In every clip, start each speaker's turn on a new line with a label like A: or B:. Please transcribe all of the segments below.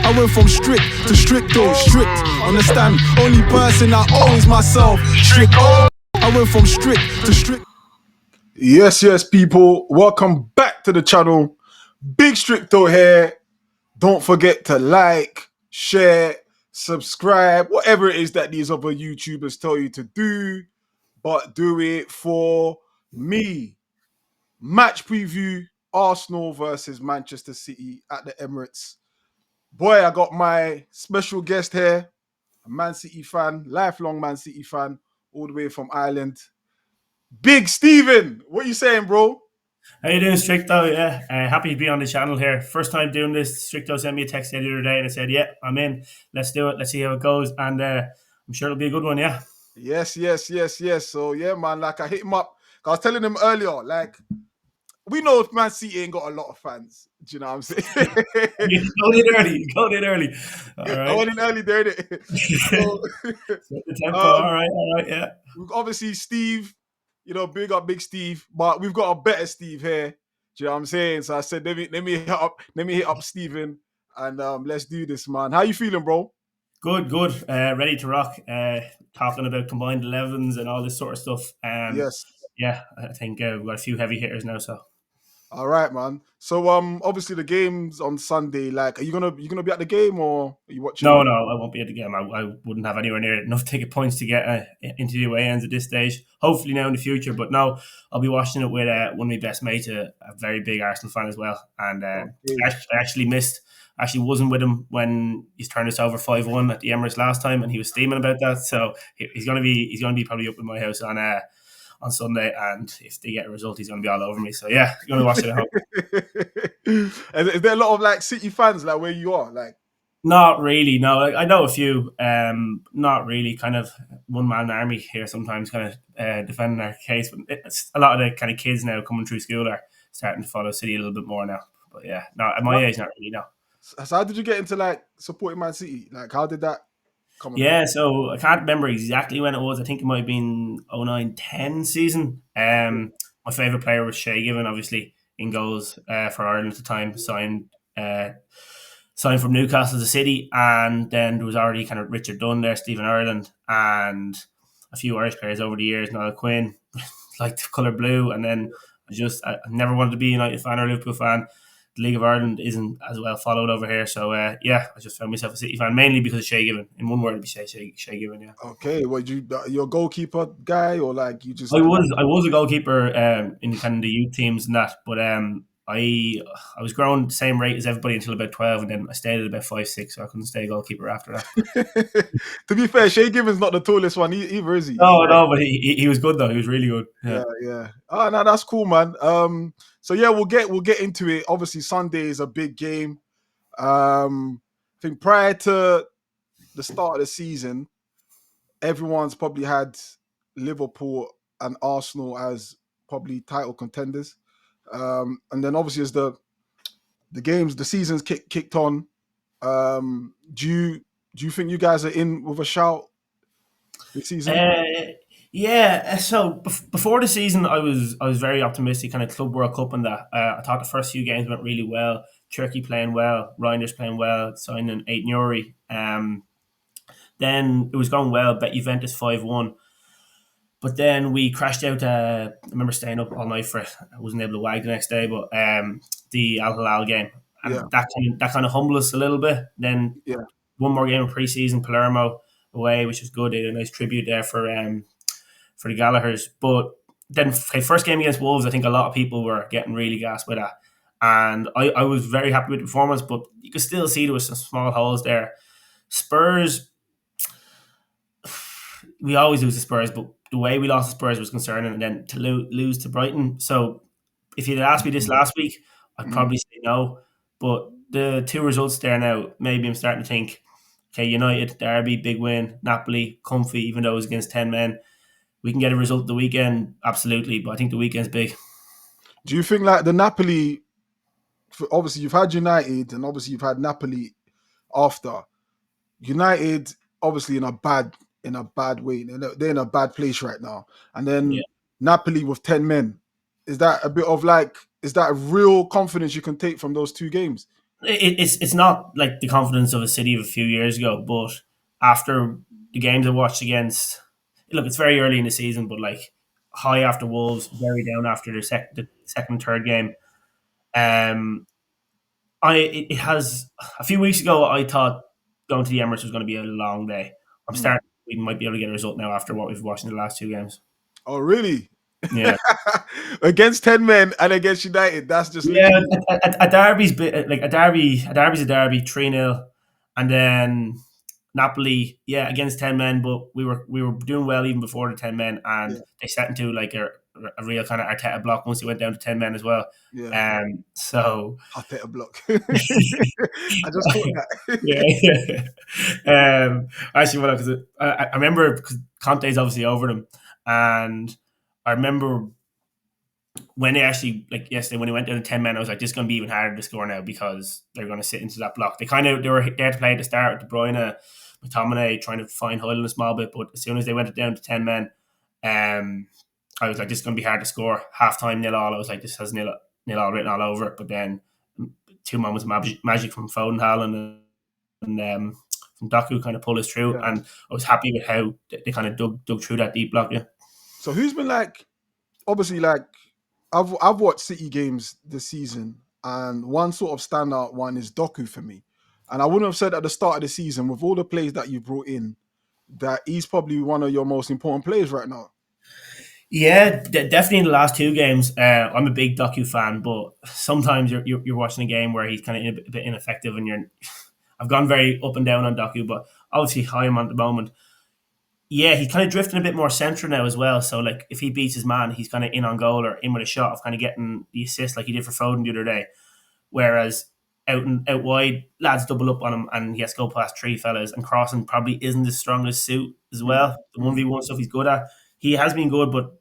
A: I went from strict to stricto, strict. Understand? Only person I owe is myself. Strict. I went from strict to strict. Yes, people. Welcome back to the channel. Big Stricto here. Don't forget to like, share, subscribe, whatever it is that these other YouTubers tell you to do, but do it for me. Match preview, Arsenal versus Manchester City at the Emirates. Boy, I got my special guest here, a Man City fan, lifelong Man City fan, all the way from Ireland. Big Steven, what you saying, bro?
B: How you doing, Stricto? Yeah, happy to be on the channel here. First time doing this. Stricto sent me a text the other day and I said, yeah, I'm in. Let's do it. Let's see how it goes. And I'm sure it'll be a good one, yeah.
A: Yes. So, yeah, man, like I hit him up. I was telling him earlier, like, we know if Man City ain't got a lot of fans. Do you know what I'm saying?
B: You got in early. Got in early. All
A: I
B: right.
A: went in early there, innit? So,
B: Set the tempo. All right, yeah.
A: obviously, Steve, big up Big Steve, but we've got a better Steve here. Do you know what I'm saying? So I said, let me hit up Steven and let's do this, man. How you feeling, bro?
B: Good. Ready to rock. Talking about combined 11s and all this sort of stuff.
A: Yes.
B: Yeah, I think we've got a few heavy hitters now, so.
A: All right, man. So obviously the game's on Sunday. Like, are you gonna be at the game or are you watching?
B: No, I won't be at the game. I wouldn't have anywhere near enough ticket points to get into the away ends at this stage. Hopefully now in the future, but no, I'll be watching it with one of my best mates, a very big Arsenal fan as well. And
A: Okay.
B: I actually wasn't with him when he's turned us over 5-1 at the Emirates last time, and he was steaming about that. So he's gonna be probably up in my house on Sunday, and if they get a result, he's gonna be all over me. So yeah, he's gonna watch it at home.
A: Is there a lot of like City fans like where you are? Like,
B: not really. No, I know a few. Not really. Kind of one man army here sometimes, kind of defending our case. But it's a lot of the kind of kids now coming through school are starting to follow City a little bit more now. But yeah, no, at my age, not really. No.
A: so how did you get into like supporting Man City? Like, how did that come about?
B: Yeah, so I can't remember exactly when it was. I think it might have been 09-10 season. My favourite player was Shea Given, obviously, in goals for Ireland at the time, signed from Newcastle to City, and then there was already kind of Richard Dunn there, Stephen Ireland, and a few Irish players over the years. Niall Quinn, liked the colour blue, and then I never wanted to be a United fan or a Liverpool fan. The League of Ireland isn't as well followed over here, so yeah, I just found myself a City fan mainly because of Shea Given. In one word, it'd be Shea Given. Yeah.
A: Okay, well, you're a goalkeeper guy or like you just?
B: I was a goalkeeper in the kind of the youth teams and that, but I was growing the same rate as everybody until about 12, and then I stayed at about 5'6", so I couldn't stay a goalkeeper after that.
A: To be fair, Shea Given's not the tallest one either, is he?
B: No, but he was good though. He was really good.
A: Yeah. Oh no, that's cool, man. So yeah, we'll get into it. Obviously, Sunday is a big game. I think prior to the start of the season, everyone's probably had Liverpool and Arsenal as probably title contenders. And then obviously as the season's kicked on, do you think you guys are in with a shout this season?
B: Yeah. So before the season, I was very optimistic, kind of Club World Cup and that. I thought the first few games went really well. Turkey playing well, Reinders playing well, signing Eight Nuri. Then it was going well. Bet Juventus 5-1. But then we crashed out. I remember staying up all night for it. I wasn't able to wag the next day, but the Al Hilal game, and
A: Yeah.
B: that kind of humbled us a little bit. Then
A: Yeah.
B: one more game in pre-season, Palermo away, which was good. They had a nice tribute there for the Gallaghers. But then first game against Wolves, I think a lot of people were getting really gassed by that, and I was very happy with the performance. But you could still see there was some small holes there. Spurs, we always lose to Spurs, but the way we lost to Spurs was concerning, and then to lose to Brighton. So if you'd asked me this last week, I'd probably say no. But the two results there now, maybe I'm starting to think, okay, United, Derby, big win, Napoli, comfy, even though it was against 10 men. We can get a result the weekend, absolutely, but I think the weekend's big.
A: Do you think like the Napoli? Obviously, you've had United, and obviously you've had Napoli after. United, obviously in a bad way. They're in a bad place right now. And then
B: Yeah.
A: Napoli with 10 men. Is that a bit of like? Is that a real confidence you can take from those two games?
B: It's not like the confidence of a City of a few years ago, but after the games I watched against, look, it's very early in the season, but like high after Wolves, very down after the second, third game. Um, it has a few weeks ago. I thought going to the Emirates was going to be a long day. I'm
A: Mm.
B: starting. We might be able to get a result now after what we've watched in the last two games.
A: Oh, really?
B: Yeah,
A: Against 10 men and against United, that's just
B: yeah.
A: literally.
B: A derby's like a derby. A derby's a derby. 3-0, and then Napoli, yeah, against 10 men, but we were doing well even before the 10 men, and
A: Yeah,
B: they set into like a real kind of Arteta block once he went down to 10 men as well.
A: yeah.
B: So
A: Hot a block. I just caught that.
B: yeah, actually, well, because I remember because Conte's obviously over them, and I remember when they actually like yesterday when he went down to 10 men, I was like, this is going to be even harder to score now because they're going to sit into that block. They were there to play at the start with De Bruyne, McTominay trying to find Hoyland a small bit, but as soon as they went down to 10 men, I was like, this is going to be hard to score. Half time 0-0. I was like, this has 0-0 written all over it. But then two moments of magic from Foden, Haaland, and from Doku kind of pulled us through,
A: Yeah.
B: and I was happy with how they kind of dug through that deep block. Yeah.
A: So who's been like, obviously, like, I've watched City games this season, and one sort of standout one is Doku for me. And I wouldn't have said at the start of the season, with all the players that you brought in, that he's probably one of your most important players right now.
B: Yeah, definitely in the last two games. I'm a big Doku fan, but sometimes you're watching a game where he's kind of a bit ineffective, and you're. I've gone very up and down on Doku, but obviously high him at the moment. Yeah, he's kind of drifting a bit more central now as well. So like, if he beats his man, he's kind of in on goal or in with a shot of kind of getting the assist like he did for Foden the other day. Whereas out wide, lads double up on him, and he has to go past three fellas. And crossing probably isn't his strongest suit as
A: Mm,
B: well. The one
A: mm.
B: v one stuff he's good at. He has been good, but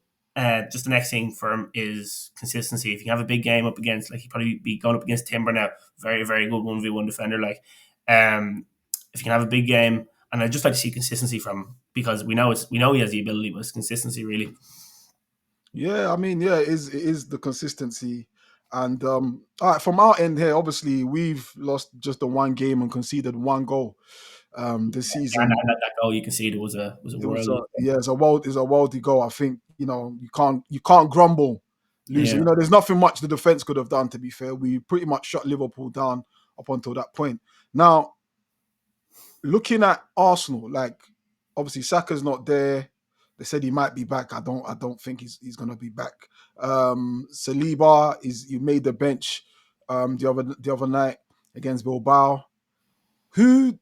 B: just the next thing for him is consistency. If you have a big game up against, like he probably be going up against Timber now, very very good 1v1 defender. Like, if you can have a big game, and I just like to see consistency from him because we know he has the ability, but it's consistency really.
A: Yeah, I mean, yeah, it is the consistency. And all right, from our end here, obviously we've lost just the one game and conceded one goal this
B: And
A: season.
B: that goal you can see there was a
A: It was
B: world.
A: a yeah, it's a worldy goal. I think you can't grumble losing.
B: Yeah,
A: There's nothing much the defense could have done. To be fair, we pretty much shut Liverpool down up until that point. Now, looking at Arsenal, like obviously Saka's not there. They said he might be back. I don't think he's gonna be back. Saliba is you made the bench the other night against Bilbao. Who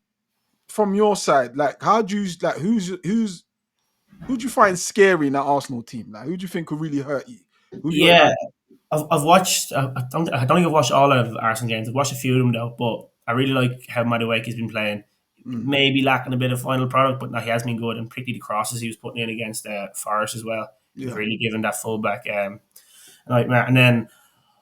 A: from your side, like how do you like who do you find scary in that Arsenal team? Like who do you think could really hurt you? Who have you got in
B: yeah.
A: mind?
B: I've watched. I don't think I've watched all of Arsenal games. I've watched a few of them though, but I really like how Madueke has been playing.
A: Mm,
B: Maybe lacking a bit of final product, but no, he has been good. And particularly the crosses he was putting in against Forest as well. He was
A: yeah.
B: really giving that fullback a nightmare. And then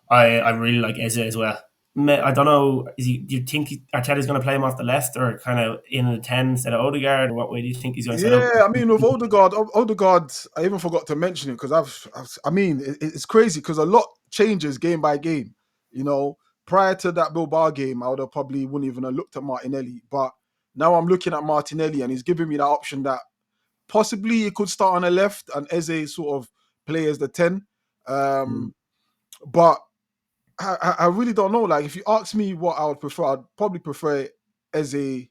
B: I really like Eze as well. I don't know. Do you think Arteta's going to play him off the left or kind of in the 10 instead of Odegaard? Or what way do you think he's going to set up?
A: Yeah, I mean, with Odegaard, I even forgot to mention it because I mean, it's crazy because a lot changes game by game. You know, prior to that Bilbao game, I would have probably wouldn't even have looked at Martinelli, but now I'm looking at Martinelli and he's giving me that option that possibly he could start on the left and Eze sort of play as the 10.
B: Mm.
A: Um, but I really don't know. Like, if you ask me what I would prefer, I'd probably prefer Eze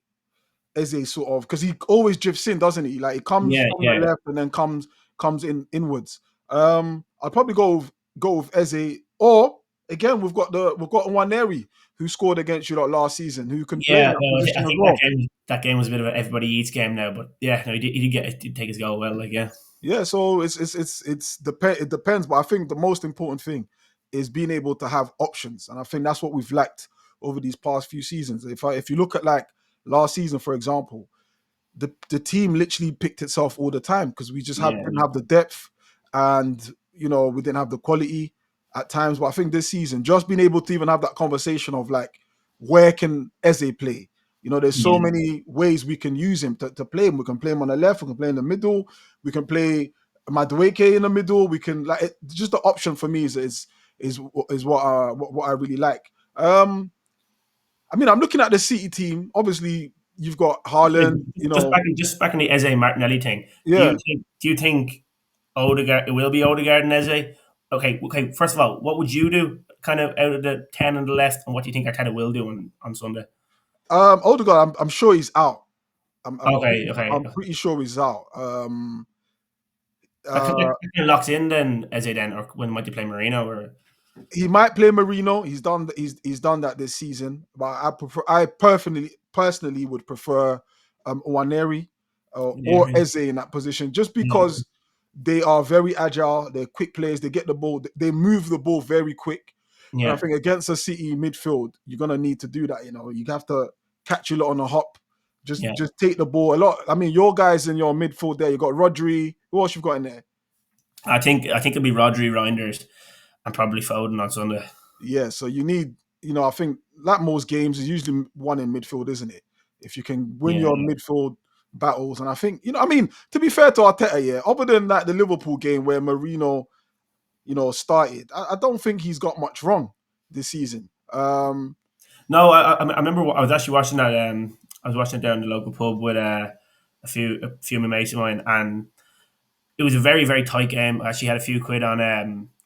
A: sort of because he always drifts in, doesn't he? Like he comes
B: Yeah,
A: from the
B: yeah,
A: left and then comes in inwards. I'd probably go with Eze, or again we've got Waneri who scored against you like last season, who can play in
B: yeah.
A: that
B: No, I
A: position as
B: think
A: well.
B: that game was a bit of an everybody eats game now, but yeah, no, he did take his goal well. Like, yeah,
A: Yeah, so it depends, but I think the most important thing is being able to have options, and I think that's what we've lacked over these past few seasons. If you look at like last season, for example, the team literally picked itself all the time because we just
B: yeah,
A: didn't have the depth and we didn't have the quality at times. But I think this season, just being able to even have that conversation of like, where can Eze play? There's so
B: yeah,
A: many ways we can use him to play him. We can play him on the left, we can play in the middle, we can play Madueke in the middle. We can just the option for me is what I really like. I mean, I'm looking at the City team. Obviously, you've got Haaland. You
B: Just
A: know,
B: back just back on the Eze Martinelli thing.
A: yeah.
B: Do you think Odegaard it will be Odegaard and Eze? Okay. First of all, what would you do? Kind of out of the 10 on the left, and what do you think Arteta will do on Sunday?
A: Odegaard, I'm sure he's out.
B: Okay.
A: I'm pretty sure he's out.
B: That
A: Uh,
B: kind of locks in then Eze then, or when might they play Marino? Or
A: he might play Marino. He's done that this season. But I personally would prefer Waneri
B: yeah,
A: or Eze in that position, just
B: yeah,
A: because they are very agile. They're quick players. They get the ball. They move the ball very quick. And I
B: yeah.
A: think against a City midfield, you're gonna need to do that. You know, you have to catch you lot on a hop.
B: Yeah.
A: Just take the ball a lot. I mean, your guys in your midfield there. You got Rodri. Who else you've got in there?
B: I think it'll be Rodri, Reinders, and probably Foden on Sunday.
A: Yeah, so you need, I think like most games is usually one in midfield, isn't it? If you can win
B: Yeah,
A: your midfield battles, and I think, I mean, to be fair to Arteta, yeah, other than like the Liverpool game where Marino, started, I don't think he's got much wrong this season.
B: no, I remember I was actually watching that. I was watching it down in the local pub with a few of my mates of mine, and it was a very very tight game. I actually had a few quid on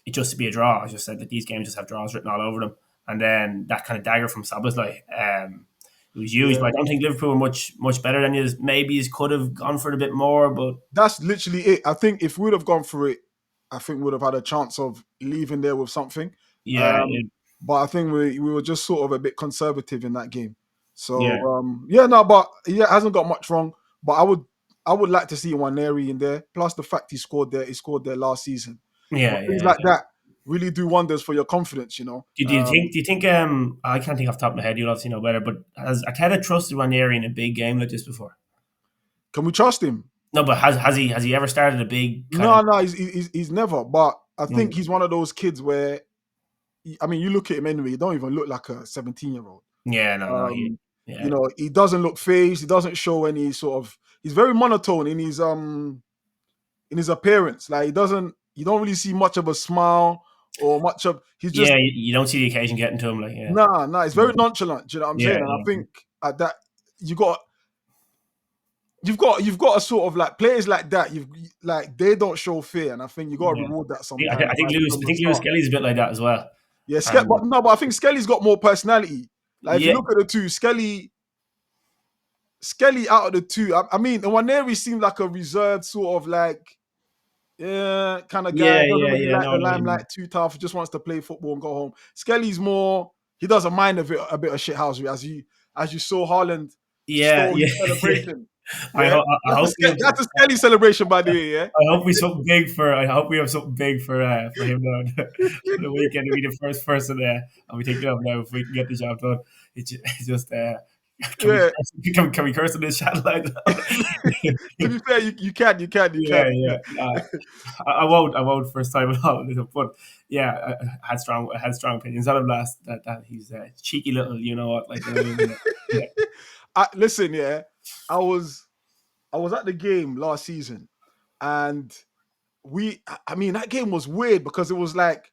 B: it just to be a draw. I just said that these games just have draws written all over them, and then that kind of dagger from Sabazlai, it was used. But
A: Yeah,
B: I don't think Liverpool were much better than you. Maybe you could have gone for it a bit more, but
A: that's literally it. I think if we would have gone for it, I think we would have had a chance of leaving there with something.
B: yeah,
A: Um, but I think we were just sort of a bit conservative in that game. So
B: yeah,
A: yeah, no, but yeah, hasn't got much wrong. But I would like to see Waneri in there. Plus the fact he scored there, last season. But
B: yeah,
A: things
B: yeah.
A: like that really do wonders for your confidence.
B: Do you think I can't think off the top of my head, you'll obviously know better, but has Arteta trusted Ranieri in a big game like this before?
A: Can we trust him?
B: No, but has he ever started a big kind of
A: No, no, he's never. But I think
B: mm,
A: he's one of those kids where, I mean, you look at him anyway. He don't even look like a 17-year-old.
B: yeah, no,
A: Um,
B: yeah.
A: he doesn't look phased. He doesn't show any sort of. He's very monotone in his appearance. Like he doesn't. You don't really see much of a smile or much of. He's just
B: Yeah, you don't see the occasion getting to him, like yeah.
A: nah, nah. It's
B: Yeah,
A: very nonchalant. Do you know what I'm
B: yeah,
A: saying? And I
B: yeah.
A: think at that you got. You've got a sort of like players like that. You've like they don't show fear, and I think you got to
B: Yeah.
A: reward that
B: I think
A: sometimes
B: I
A: by
B: think
A: giving
B: Lewis
A: them
B: I
A: a
B: think Lewis
A: start.
B: Kelly's a bit like that as well.
A: Yeah,
B: And
A: but no, but I think Skelly's got more personality. Like if you
B: yeah,
A: look at the two, Skelly out of the two, I mean, Nwaneri seemed like a reserved sort of like, yeah, kind of guy. Doesn't really
B: yeah.
A: like
B: No,
A: the
B: I know what you
A: limelight
B: mean.
A: too tough. Just wants to play football and go home. Skelly's more. He doesn't mind a bit of shithousery, as you saw Haaland
B: Yeah,
A: stole
B: yeah,
A: his
B: yeah.
A: celebration.
B: I,
A: Yeah,
B: ho- I hope we have
A: That's a Skelly celebration, by the way. Yeah,
B: I hope we have something big for him now for the weekend to be the first person there. And we thinking of now if we can get the job done. It's just can we
A: yeah.
B: can we curse on this chat like that?
A: To be fair, you
B: Yeah,
A: can.
B: yeah. I won't first time at all. But yeah, I had strong opinions on him last that he's a cheeky little, you know what, like you know what I mean? Yeah,
A: Listen, yeah, I was I was at the game last season, and I mean, that game was weird because it was like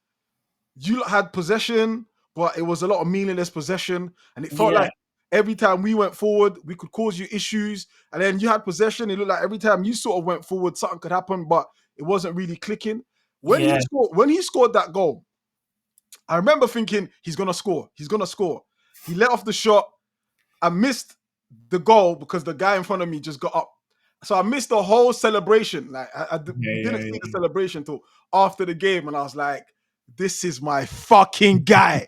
A: you lot had possession, but it was a lot of meaningless possession, and it felt
B: yeah,
A: like every time we went forward, we could cause you issues, and then you had possession. It looked like every time you sort of went forward, something could happen, but it wasn't really clicking.
B: yeah,
A: When he scored that goal, I remember thinking he's gonna score. He's gonna score. He let off the shot. I missed the goal because the guy in front of me just got up. So I missed the whole celebration. Like we didn't see the
B: yeah,
A: celebration till after the game, and I was like, "This is my fucking guy.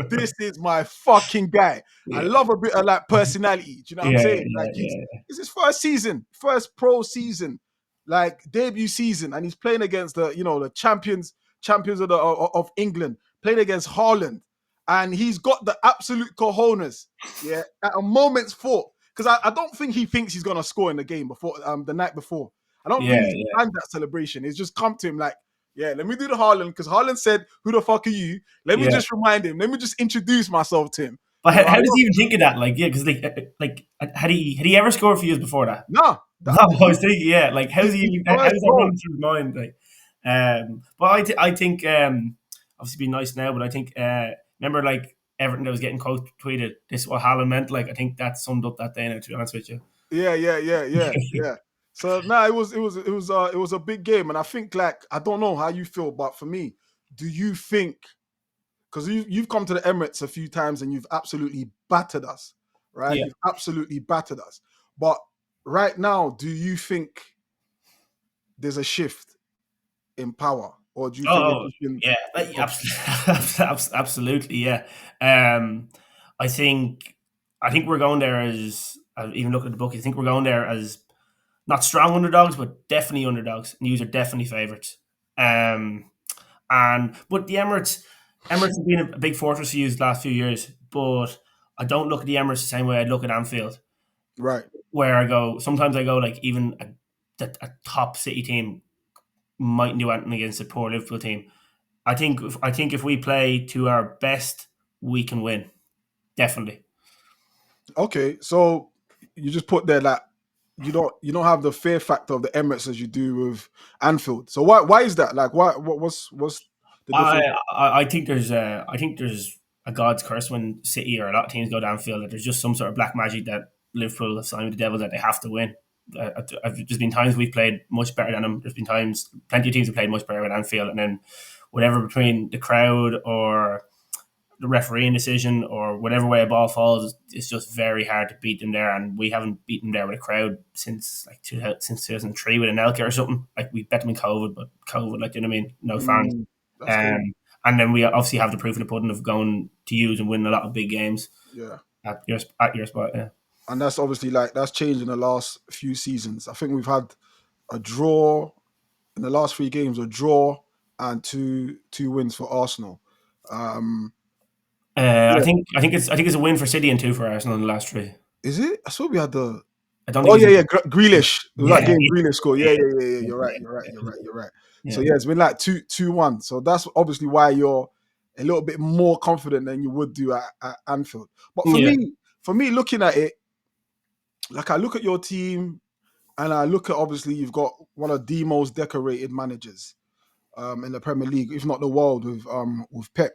A: This is my fucking guy." I
B: yeah,
A: love a bit of like personality. Do you know what I'm
B: yeah,
A: saying?
B: yeah,
A: Like
B: yeah,
A: it's his first season, first pro season, like debut season, and he's playing against the champions of England, playing against Haaland, and he's got the absolute cojones. Yeah, at a moment's thought, because I don't think he thinks he's gonna score in the game before the night before. I don't
B: yeah,
A: think he's
B: yeah,
A: planned that celebration. It's just come to him like, yeah, let me do the Haaland because Haaland said, "Who the fuck are you?" Let me
B: yeah.
A: just remind him. Let me just introduce myself to him.
B: But
A: I
B: how does he
A: love
B: even think of that? Like, yeah, because had he ever scored for you before that?
A: nah.
B: No, I was thinking, yeah, like
A: His
B: how
A: first
B: does that
A: goal.
B: run through his mind? Like, but I think obviously be nice now, but I think remember like everything that was getting quote tweeted. This is what Haaland meant. Like I think that summed up that day. Now, to be honest with you.
A: Yeah. So nah, it was a big game, and I think like I don't know how you feel, but for me, do you think because you've come to the Emirates a few times and you've absolutely battered us, right?
B: Yeah.
A: You've absolutely battered us. But right now, do you think there's a shift in power, or do you think it's
B: Oh,
A: just been
B: yeah, absolutely, yeah. Um, I think I think we're going there as even looking at the book. I think we're going there as not strong underdogs, but definitely underdogs. And these are definitely favourites. Um, and but the Emirates have been a big fortress to use the last few years. But I don't look at the Emirates the same way I look at Anfield,
A: right?
B: where I go. Sometimes I go like even a top City team mightn't do anything against a poor Liverpool team. I think if we play to our best, we can win. Definitely.
A: Okay, so you just put there that you don't have the fear factor of the Emirates as you do with Anfield. So why is that? Like what's the
B: I
A: difference?
B: I think there's a God's curse when City or a lot of teams go downfield that there's just some sort of black magic that Liverpool have signed with the devil that they have to win. There's been times we've played much better than them. There's been times plenty of teams have played much better at Anfield, and then whatever between the crowd or the refereeing decision or whatever way a ball falls, it's just very hard to beat them there. And we haven't beaten them there with a crowd since since 2003 with an Elka or something. Like we bet them in COVID, but COVID, like you know what I mean, no fans.
A: Mm, that's crazy.
B: Um, and then we obviously have the proof in the pudding of going to use and winning a lot of big games
A: Yeah.
B: at your spot. Yeah.
A: And that's obviously like that's changed in the last few seasons. I think we've had a draw in the last three games, a draw and two wins for Arsenal. Um, yeah,
B: I think it's a win for City and two for Arsenal in the last three.
A: is it? I saw we had the.
B: I don't
A: Oh
B: think it's
A: yeah. Grealish. It was that
B: yeah
A: game Grealish scored.
B: yeah
A: Yeah.
B: yeah
A: You're right. You're right. So
B: yeah
A: yeah, it's been like 2-1. So that's obviously why you're a little bit more confident than you would do at Anfield. But
B: yeah
A: for me, looking at it, like I look at your team and I look at obviously you've got one of the most decorated managers in the Premier League, if not the world, with Pep.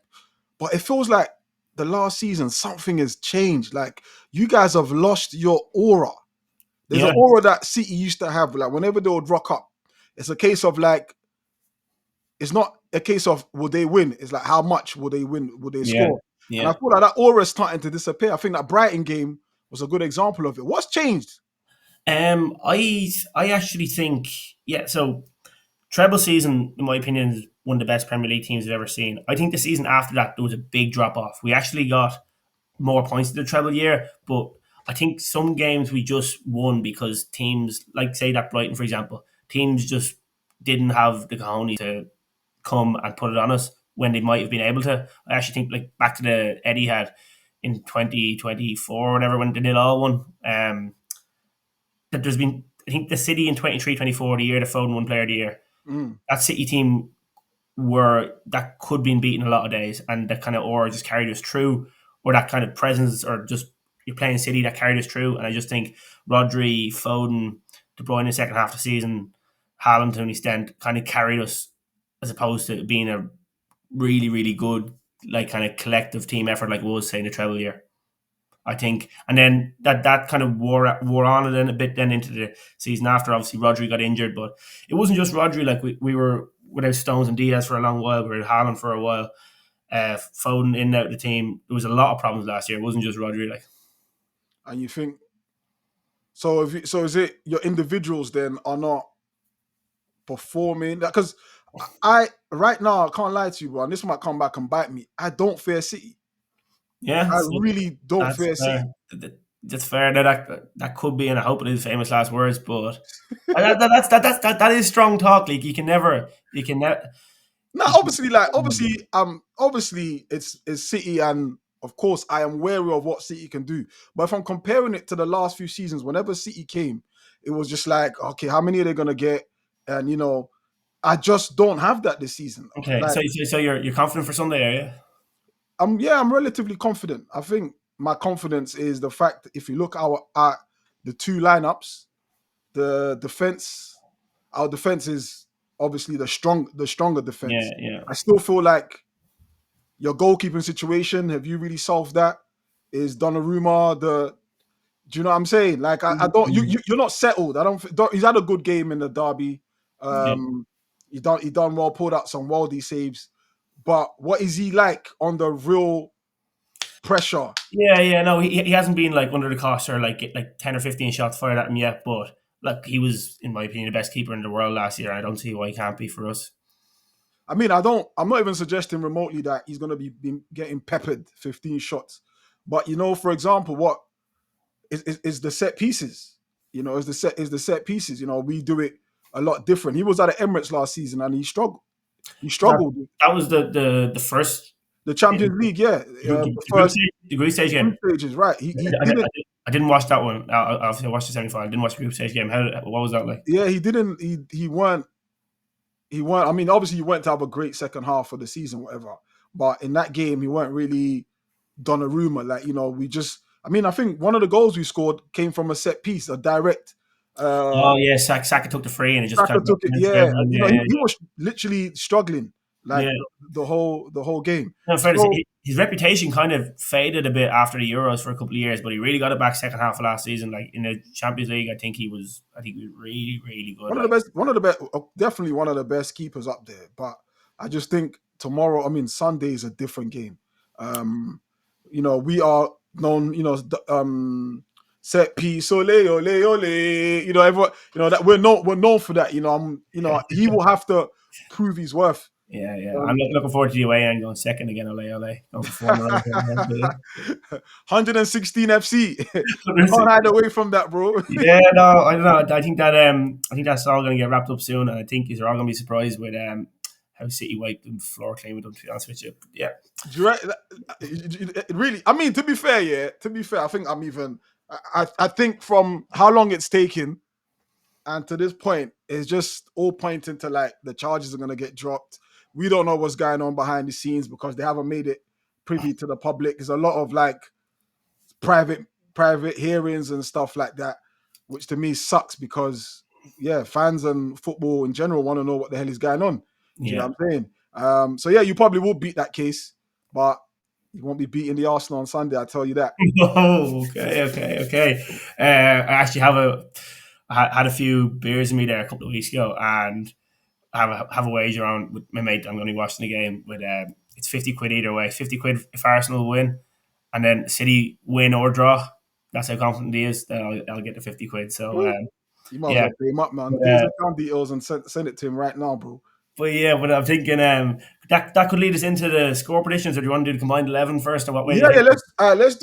A: But it feels like the last season something has changed. Like you guys have lost your aura. There's an
B: yeah
A: aura that City used to have. Like whenever they would rock up, it's a case of like it's not a case of will they win. It's like how much will they win? Will they
B: yeah
A: score? And I
B: yeah.
A: feel like that aura is starting to disappear. I think that Brighton game was a good example of it. What's changed?
B: I actually think yeah. So treble season, in my opinion, is one of the best Premier League teams I've ever seen. I think the season after that there was a big drop off. We actually got more points in the treble year, but I think some games we just won because teams like say that Brighton, for example, teams just didn't have the cojones to come and put it on us when they might have been able to. I actually think like back to the Eddie had in 2024 or whatever when the nil all won. That there's been I think the City in 23-24 the year the Foden won player of the year.
A: Mm.
B: That City team were that could be beaten a lot of days, and that kind of aura just carried us through, or that kind of presence, or just you're playing City that carried us through. And I just think Rodri, Foden, De Bruyne in the second half of the season, Haaland to an extent, kind of carried us as opposed to being a really really good like kind of collective team effort like it was say in the treble year. I think, and then that kind of wore on and then a bit then into the season after. Obviously, Rodri got injured, but it wasn't just Rodri. Like we were without Stones and Diaz for a long while. We were Haaland for a while. Foden in and out of the team. There was a lot of problems last year. It wasn't just Rodri. Like
A: And you think so? So is it your individuals then are not performing? Because I right now I can't lie to you, bro. And this might come back and bite me. I don't fear City.
B: yeah,
A: I
B: so
A: really don't
B: that's
A: fear
B: fair.
A: City.
B: That's fair. That could be, and I hope it is famous last words. But that is strong talk. Like you can never.
A: Now, obviously, obviously, it's City, and of course, I am wary of what City can do. But if I'm comparing it to the last few seasons, whenever City came, it was just like, okay, how many are they gonna get? And I just don't have that this season.
B: Okay,
A: Like,
B: so you're confident for Sunday, are you?
A: I'm relatively confident. I think my confidence is the fact that if you look at the two lineups, the defense, our defense is obviously the stronger defense.
B: Yeah, yeah.
A: I still feel like Your goalkeeping situation, have you really solved that? Is Donnarumma the? Do you know what I'm saying? Like I don't. You're not settled. I don't. He's had a good game in the derby.
B: Yeah.
A: Um, he done well. Pulled out some worldy saves. But what is he like on the real pressure?
B: Yeah. No, he hasn't been like under the cosh or like 10 or 15 shots fired at him yet. But like he was, in my opinion, the best keeper in the world last year. I don't see why he can't be for us.
A: I mean, I don't. I'm not even suggesting remotely that he's going to be getting peppered 15 shots. But for example, what is the set pieces? Is the set pieces? We do it a lot different. He was at the Emirates last season and he struggled. He
B: That
A: struggled.
B: that was the first
A: The Champions League, yeah, the first
B: the group stage
A: group
B: game.
A: stages, right? He
B: I, I,
A: didn't.
B: I didn't watch that one. Obviously, I watched the semi-final. I didn't watch the group stage game. What was that like?
A: Yeah, he didn't. He weren't. I mean, obviously, he went to have a great second half of the season, whatever. But in that game, he weren't really Donnarumma. Like we just. I mean, I think one of the goals we scored came from a set piece, a direct.
B: Oh yeah, Saka took the free and he just
A: Saka
B: kind of
A: took it. Yeah,
B: dribbling.
A: he,
B: Yeah,
A: he was literally struggling like
B: yeah.
A: the whole game.
B: No, fair to say,
A: So
B: his reputation kind of faded a bit after the Euros for a couple of years, but he really got it back second half of last season. Like in the Champions League, I think he was really, really good.
A: one of the
B: Like
A: best, definitely one of the best keepers up there. But I just think tomorrow, I mean, Sunday is a different game. Um, we are known, set piece, ole, ole, ole. Everyone, that we're known for that. He will have to prove his worth.
B: yeah. I'm
A: Um,
B: looking forward to the away end going second again. Ole, going for 4 in a row.
A: 116 FC. You can't hide away from that, bro.
B: Yeah, no, I don't know. I think that's all going to get wrapped up soon, and I think you're all going to be surprised with how City wiped the floor clean with them. To be honest with you, but yeah,
A: Do you really? I mean, to be fair, yeah. To be fair, I think I'm even. I think from how long it's taken and to this point, it's just all pointing to like the charges are gonna get dropped. We don't know what's going on behind the scenes because they haven't made it privy to the public. There's a lot of like private private hearings and stuff like that, which to me sucks because yeah, fans and football in general want to know what the hell is going on. Do you know
B: yeah.
A: what I'm saying? So yeah, you probably will beat that case, but you won't be beating the Arsenal on Sunday. I tell you that.
B: Oh, okay. I actually had a few beers in me there a couple of weeks ago, and have a wager on with my mate. I'm going to be watching the game with it's 50 quid either way. 50 quid if Arsenal win, and then City win or draw. That's how confident he is. Then I'll get the 50 quid. So
A: Woo. You might as
B: yeah,
A: well pay him up, man.
B: but,
A: Get his account details and send it to him right now, bro.
B: but I'm thinking that could lead us into the score predictions. Or do you want to do the combined 11 first, or what way do
A: Yeah,
B: you
A: yeah.
B: think?
A: Let's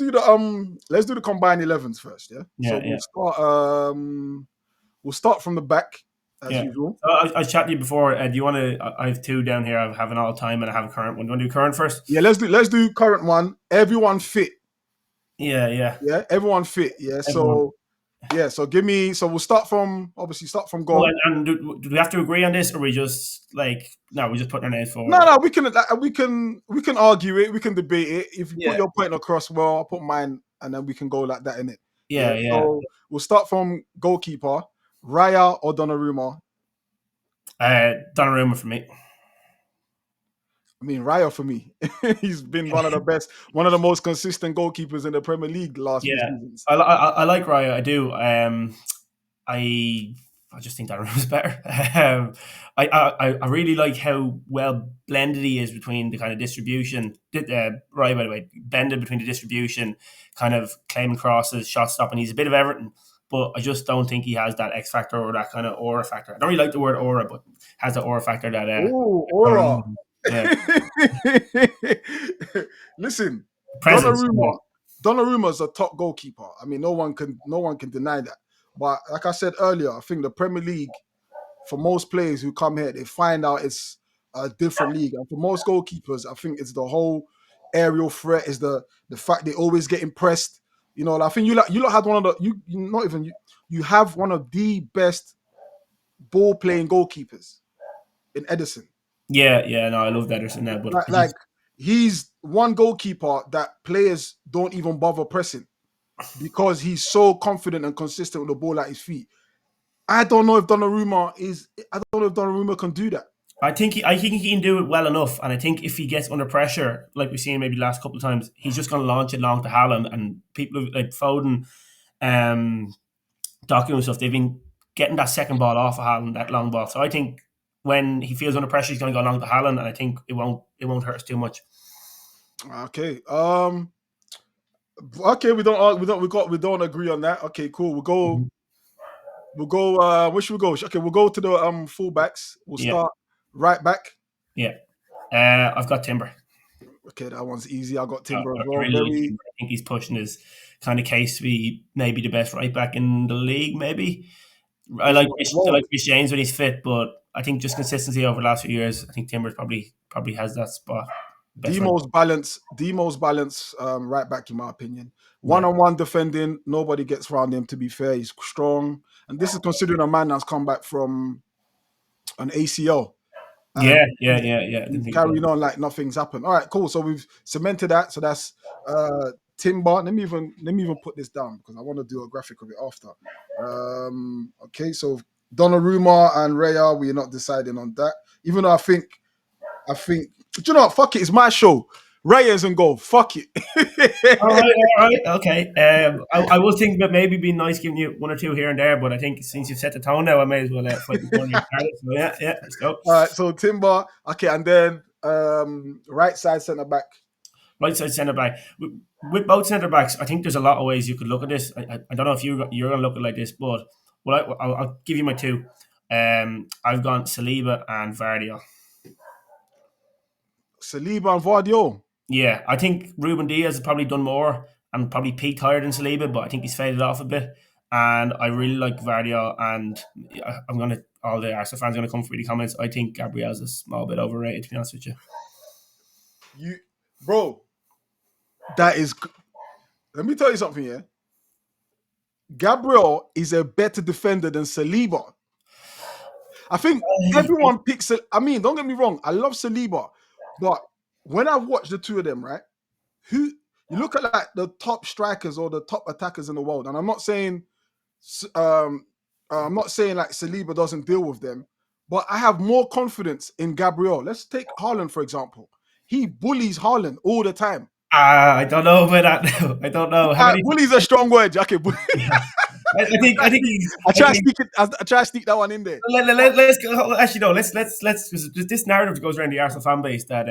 A: do the combined 11s first. Yeah. So
B: Yeah, yeah.
A: we'll start from the back as
B: Yeah.
A: usual.
B: So I was chatting to you before. Do you want to? I have two down here. I have an all time and I have a current one. Do you want to do current first?
A: Yeah, let's do current one. Everyone fit.
B: Yeah.
A: Yeah, everyone fit. Yeah.
B: Everyone.
A: So yeah, so give me. So we'll start from
B: Well,
A: goal.
B: and do we have to agree on this, or we just like no? We just put our names
A: No,
B: forward.
A: no, we can argue it. We can debate it. If you put
B: Yeah,
A: your point across, well, I'll put mine, and then we can go like that in it. Yeah.
B: yeah.
A: So we'll start from goalkeeper, Raya or Donnarumma.
B: Donnarumma for me.
A: I mean, Raya for me. He's been one of the best, one of the most consistent goalkeepers in the Premier League the last few
B: Yeah,
A: seasons.
B: I like Raya. I do. I I just think Donnarumma's better. I really like how well blended he is between the kind of distribution. Raya, by the way, blended between the distribution, kind of claiming crosses, shot stopping. He's a bit of everything. But I just don't think he has that X factor or that kind of aura factor. I don't really like the word aura, but has the aura factor that
A: Oh, aura.
B: Donnarumma. Yeah,
A: Listen,
B: presence. Yeah.
A: Donnarumma. Donnarumma's a top goalkeeper. I mean, no one can deny that. But like I said earlier, I think the Premier League, for most players who come here, they find out it's a different league. And for most goalkeepers, I think it's the whole aerial threat, is the fact they always get impressed. I think you lot had one of the you not even you have one of the best ball playing goalkeepers in Edison.
B: Yeah. No, I love Ederson now, but
A: Like, like he's one goalkeeper that players don't even bother pressing because he's so confident and consistent with the ball at his feet. I don't know if Donnarumma can do that.
B: I think he can do it well enough, and I think if he gets under pressure, like we've seen maybe the last couple of times, he's just going to launch it long to Haaland, and people like Foden, um, Doku and stuff. They've been getting that second ball off of Haaland, that long ball. So I think when he feels under pressure, he's going to go long to Haaland, and I think it won't hurt us too much.
A: Okay. Okay. We don't agree on that. Okay. Cool. We'll go.
B: Mhm.
A: We'll go. Where should we go? Okay. We'll go to the fullbacks. We'll
B: Yeah,
A: start right back.
B: yeah. I've got Timber.
A: Okay, that one's easy. I got
B: I
A: Timber as
B: I
A: well.
B: really like
A: Very.
B: Timber. I think he's pushing his kind of case to be maybe the best right back in the league. Maybe I
A: Whoa.
B: like Chris James when he's fit, but I think just consistency over the last few years, I think Timbers probably has that spot. Best right.
A: The most balanced right back in my opinion.
B: Yeah,
A: One-on-one defending, nobody gets around him. To be fair, he's strong, and this is considering a man that's come back from an ACL and
B: yeah. I didn't
A: he's
B: think of that.
A: carrying on like nothing's happened. All right, cool. So we've cemented that. So that's Timber. Let me even put this down because I want to do a graphic of it after. Okay, so Donnarumma and Raya, we're not deciding on that. Even though I think, do you know what? Fuck it. It's my show. Reyes and goal. Fuck it.
B: All right, okay. I was thinking about maybe being nice, giving you one or two here and there, but I think since you've set the tone now, I may as well fight the corner. So yeah, let's go.
A: All right. So Timber. Okay, and then right side centre back.
B: Right side centre back. With both centre backs, I think there's a lot of ways you could look at this. I don't know if you're going to look at it like this, but I'll give you my two. I've gone Saliba and Vardy.
A: Saliba and Vardio.
B: Yeah, I think Ruben Diaz has probably done more and probably peaked higher than Saliba, but I think he's faded off a bit. And I really like Vardio, and I'm gonna all the Arsenal fans are gonna come for the comments. I think Gabriel's a small bit overrated, to be honest with you.
A: You, bro. That is. Let me tell you something. Yeah. Gabriel is a better defender than Saliba. I think everyone picks. I mean, don't get me wrong. I love Saliba, but when I watch the two of them, right? Who you look at like the top strikers or the top attackers in the world, and I'm not saying like Saliba doesn't deal with them, but I have more confidence in Gabriel. Let's take Haaland for example. He bullies Haaland all the time.
B: I don't know about that now. I don't know how many.
A: Bully's a strong word, okay.
B: I think he's.
A: I
B: I
A: try to
B: think
A: sneak it. I try to sneak that one in there.
B: let's go, actually no. Let's this narrative goes around the Arsenal fan base that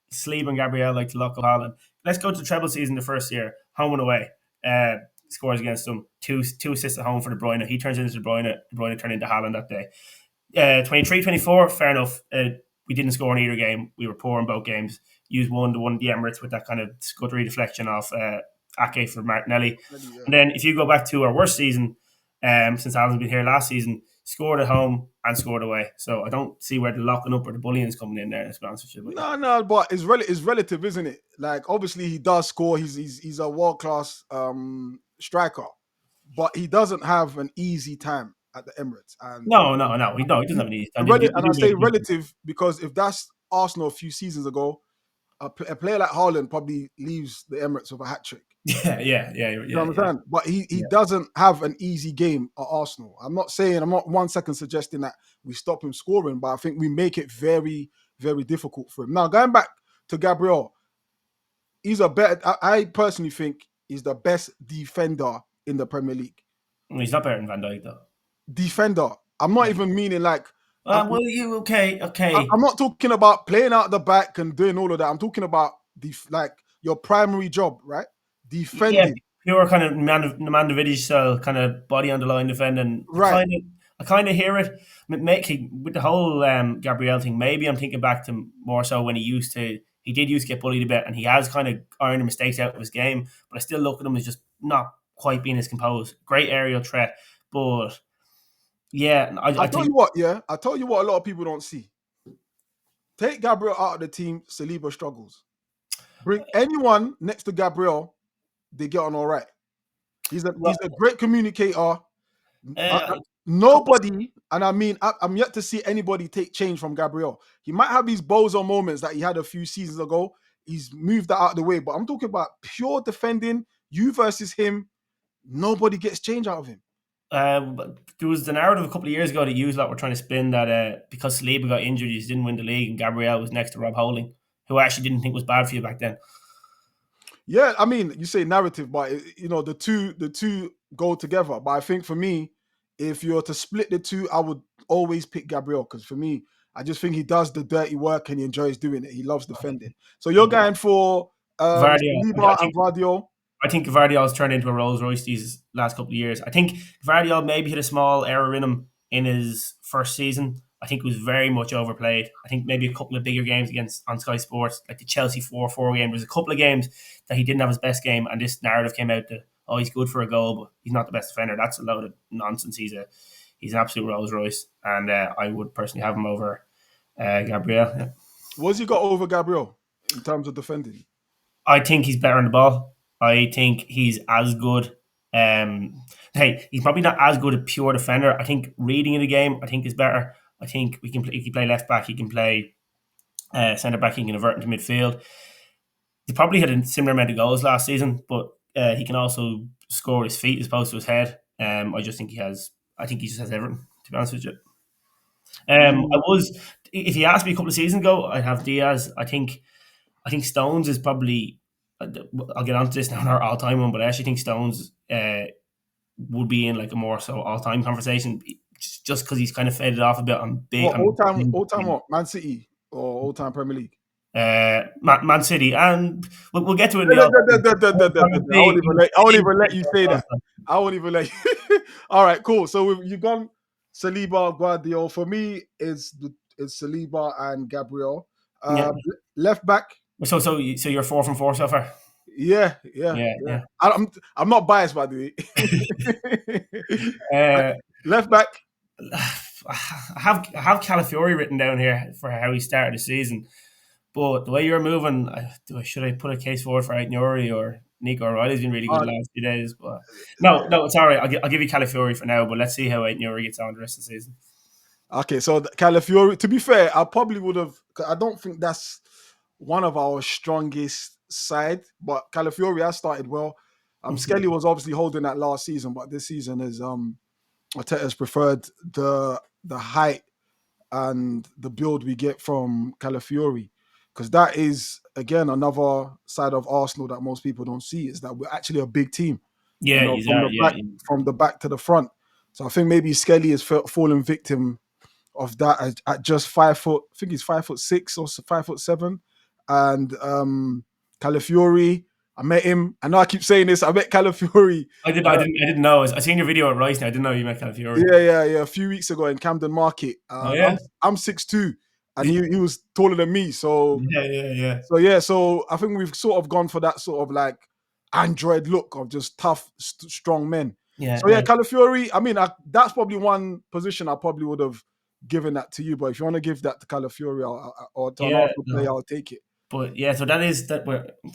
B: Sleeve and Gabriel like to lock up Haaland. Let's go to treble season the first year, home and away. Scores against them, two assists at home for De Bruyne. He turns into De Bruyne. De Bruyne turned into Haaland that day. 23-24, fair enough. We didn't score in either game. We were poor in both games. Used one to one the Emirates with that kind of scuddery deflection off Ake for Martinelli.
A: Yeah.
B: And then if you go back to our worst season, since Alan's been here last season, scored at home and scored away. So I don't see where the locking up or the bullying is coming in there, to be honest with you.
A: No, but it's relative, isn't it? Like obviously he does score. He's a world class striker, but he doesn't have an easy time at the Emirates. And
B: No. He doesn't have any.
A: and I say relative because if that's Arsenal a few seasons ago, a player like Haaland probably leaves the Emirates with a hat trick.
B: Yeah.
A: You know what I'm saying? But he
B: Yeah.
A: doesn't have an easy game at Arsenal. I'm not 1 second suggesting that we stop him scoring, but I think we make it very, very difficult for him. Now, going back to Gabriel, he's a better, I personally think he's the best defender in the Premier League.
B: He's not better than Van Dijk though.
A: Defender. I'm not even meaning like.
B: Well, you okay?
A: I'm not talking about playing out the back and doing all of that. I'm talking about like your primary job, right? Defending.
B: Yeah, pure kind of Mandovic style, kind of body on the line defending.
A: Right.
B: I kind of hear it. With the whole Gabriel thing, maybe I'm thinking back to more so when he did used to get bullied a bit, and he has kind of ironed the mistakes out of his game. But I still look at him as just not quite being as composed. Great aerial threat, but yeah, I
A: tell
B: think
A: you what, yeah. I tell you what a lot of people don't see. Take Gabriel out of the team, Saliba struggles. Bring anyone next to Gabriel, they get on all right. He's a great communicator. Nobody, and I mean, I'm yet to see anybody take change from Gabriel. He might have these bozo moments that he had a few seasons ago. He's moved that out of the way, but I'm talking about pure defending, you versus him. Nobody gets change out of him.
B: But there was the narrative a couple of years ago that used that were trying to spin that because Saliba got injured, he didn't win the league, and Gabriel was next to Rob Holding, who I actually didn't think was bad for you back then.
A: Yeah, I mean, you say narrative, but the two go together. But I think for me, if you're to split the two, I would always pick Gabriel because for me, I just think he does the dirty work and he enjoys doing it. He loves defending. So you're going for
B: Vardy, I
A: Saliba and
B: think
A: Vardio.
B: I think Gvardiol's turned into a Rolls Royce these last couple of years. I think Gvardiol maybe hit a small error in him in his first season. I think it was very much overplayed. I think maybe a couple of bigger games against on Sky Sports, like the Chelsea 4-4 game. There's a couple of games that he didn't have his best game, and this narrative came out that he's good for a goal, but he's not the best defender. That's a load of nonsense. He's an absolute Rolls Royce, and I would personally have him over Gabriel. Yeah.
A: What's he got over Gabriel in terms of defending?
B: I think he's better on the ball. I think he's as good. Hey, he's probably not as good a pure defender. I think reading in the game, I think is better. I think he can play left back. He can play centre back. He can avert into midfield. He probably had a similar amount of goals last season, but he can also score with his feet as opposed to his head. I just think he has. I think he just has everything. To be honest with you, I
A: Mm,
B: was. If you asked me a couple of seasons ago, I'd have Diaz. I think Stones is probably. I'll get onto this now in our all time one, but I actually think Stones would be in like a more so all time conversation just because he's kind of faded off a bit on big.
A: what all time what Man City or all time Premier League?
B: Man City, and we'll get to it in
A: I
B: the all
A: won't even let. I won't even let you say that.
B: time.
A: I won't even let you. All right, cool. So you've gone Saliba, Guardiola. For me, it's Saliba and Gabriel.
B: Yeah.
A: Left back.
B: So you're 4 from 4 so far.
A: Yeah, yeah,
B: Yeah,
A: yeah.
B: yeah.
A: I'm not biased by the way.
B: Uh,
A: Left back.
B: I have Calafiori written down here for how he started the season, but the way you're moving, should I put a case forward for Aitnuri or Nico O'Reilly's been really good
A: Uh,
B: the last few days, but no, it's all right. I'll give you Calafiori for now, but let's see how Aitnuri gets on the rest of the season.
A: okay, so Calafiori. To be fair, I probably would have. I don't think that's one of our strongest side, but Calafiori has started well.
B: Mhm.
A: Skelly was obviously holding that last season, but this season is Arteta's preferred the height and the build we get from Calafiori because that is again another side of Arsenal that most people don't see is that we're actually a big team,
B: Yeah, he's
A: from
B: that.
A: the
B: Yeah,
A: back to the front. So I think maybe Skelly has fallen victim of that at just 5 foot. I think he's 5'6" or 5'7", and Calafiori. I met him. I know I keep saying this. I met Calafiori.
B: I didn't know. I seen your video at Rice. Now I didn't know you met Calafiori.
A: Yeah. A few weeks ago in Camden Market.
B: Oh
A: I'm
B: yeah,
A: I'm 6'2", and he was taller than me. So
B: yeah.
A: so yeah. So I think we've sort of gone for that sort of like android look of just tough, strong men.
B: Yeah,
A: So yeah,
B: yeah,
A: Calafiori. I mean, that's probably one position I probably would have given that to you. But if you want to give that to Calafiori or to an
B: yeah.
A: Arsenal player,
B: No.
A: I'll take it.
B: But yeah, so that is that.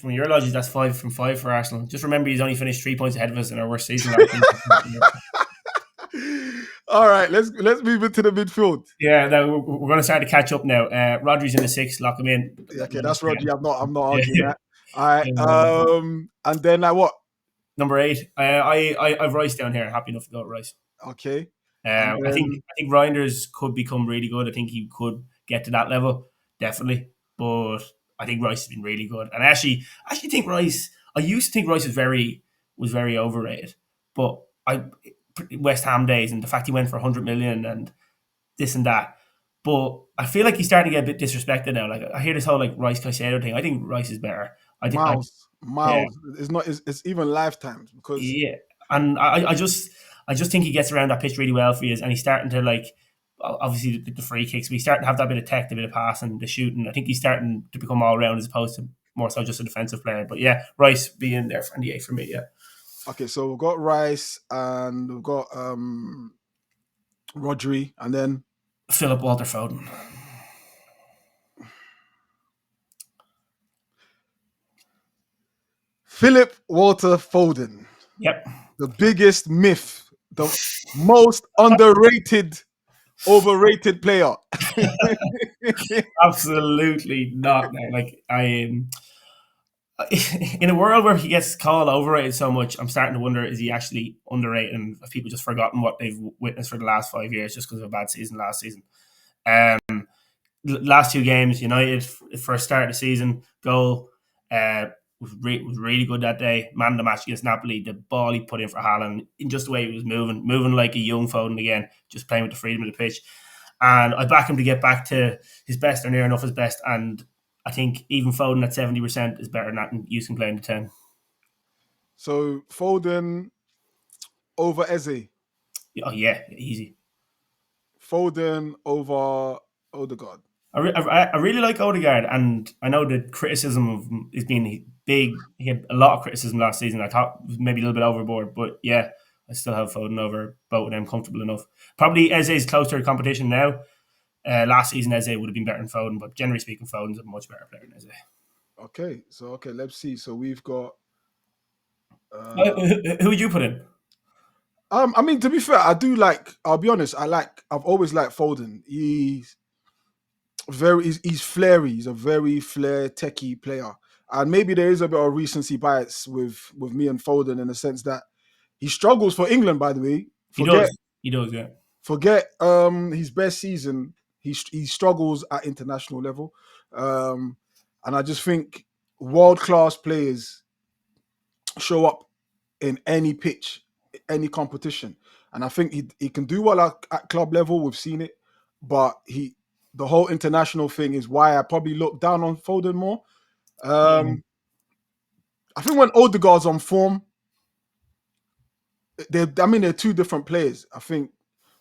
B: From your logic, that's 5 from 5 for Arsenal. Just remember, he's only finished 3 points ahead of us in our worst season last season.
A: All right, let's move into the midfield.
B: Yeah, no, we're going to start to catch up now. Rodri's in the 6, lock him in.
A: Yeah, okay, that's Rodri. I'm not arguing
B: Yeah.
A: that. All right.
B: Um,
A: And then what?
B: Number 8, I've Rice down here. Happy enough to go with Rice.
A: Okay. And then
B: I think Reinders could become really good. I think he could get to that level, definitely. But I think Rice has been really good, and I actually think Rice. I used to think Rice was very overrated, but West Ham days and the fact he went for 100 million and this and that. But I feel like he's starting to get a bit disrespected now. Like I hear this whole like Rice Caicedo thing. I think Rice is better. Yeah,
A: Miles is not. It's even lifetimes because
B: yeah, and I just think he gets around that pitch really well for you, and he's starting to like obviously the free kicks, but he's starting to have that bit of tech, the bit of passing, the shooting. I think he's starting to become all round as opposed to more so just a defensive player. But yeah, Rice being there for the 8 for me. Yeah,
A: okay. So we've got Rice and we've got Rodri, and then
B: Philip Walter Foden.
A: Philip Walter Foden,
B: Yep,
A: the biggest myth, the most underrated, overrated player.
B: absolutely not. Man. Like I am. in a world where he gets called overrated so much, I'm starting to wonder, is he actually underrated and have people just forgotten what they've witnessed for the last 5 years just because of a bad season last season? Um, last two games, United for a start of the season goal was really good that day. Man of the match against Napoli, the ball he put in for Haaland, in just the way he was moving like a young Foden again, just playing with the freedom of the pitch. And I back him to get back to his best or near enough his best. And I think even Foden at 70% is better than that, and you can play in the 10.
A: So Foden over Eze.
B: Oh yeah, easy.
A: Foden over Odegaard.
B: I really like Odegaard, and I know the criticism of him is being big. He had a lot of criticism last season. I thought it was maybe a little bit overboard, but yeah, I still have Foden over both of them comfortable enough. Probably Eze is closer to competition now. Last season, Eze would have been better than Foden, but generally speaking, Foden's a much better player than Eze.
A: Okay, so let's see. So we've got.
B: Who,
A: Uh,
B: who would you put in?
A: I mean, to be fair, I do like. I'll be honest. I've always liked Foden. He's flary. He's a very flair techie player, and maybe there is a bit of recency bias with me and Foden in the sense that he struggles for England. By the way,
B: He
A: forget
B: does. He does. Yeah.
A: forget his best season. He struggles at international level, um, and I just think world class players show up in any pitch, any competition. And I think he can do well at club level. We've seen it, but the whole international thing is why I probably look down on Foden more.
B: Yeah.
A: Um, I think when Odegaard's on form, they're two different players. I think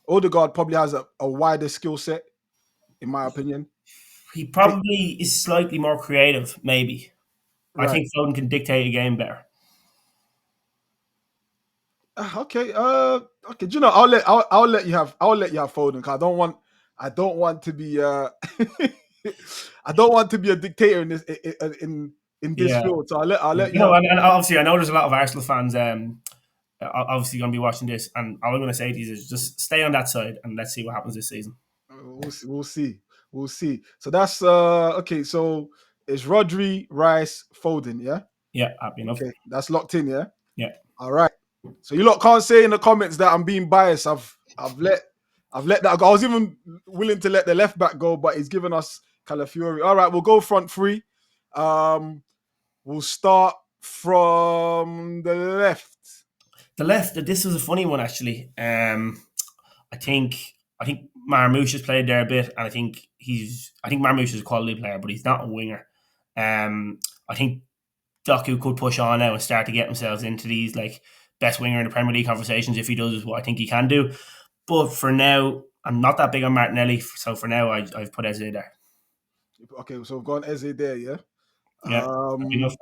A: Odegaard probably has a wider skill set, in my opinion.
B: He
A: I think
B: probably is slightly more creative, maybe. I
A: right.
B: think Foden can dictate a game better.
A: Okay. Okay. Do you know? I'll let you have Foden. 'Cause I don't want to be. I don't want to be a dictator in in this
B: Yeah.
A: field. So I'll
B: Yeah.
A: let you have.
B: And obviously, I know there's a lot of Arsenal fans obviously going to be watching this, and all I'm going to say to you is just stay on that side and let's see what happens this season.
A: We'll see. We'll see. We'll see. So that's okay. So it's Rodri, Rice, Foden. Yeah.
B: Yeah, happy enough.
A: Okay. That's locked in. Yeah.
B: Yeah.
A: All right. So you lot can't say in the comments that I'm being biased. I've let that go. I was even willing to let the left back go, but he's given us Calafiori. All right, we'll go front three. Um, we'll start from the left.
B: The left, this was a funny one actually. I think Marmoush has played there a bit, and I think Marmoush is a quality player, but he's not a winger. I think Doku could push on now and start to get themselves into these like best winger in the Premier League conversations if he does what I think he can do. But for now, I'm not that big on Martinelli, so for now I've put Eze there.
A: Okay, so we've gone Eze there, yeah.
B: Yeah, enough.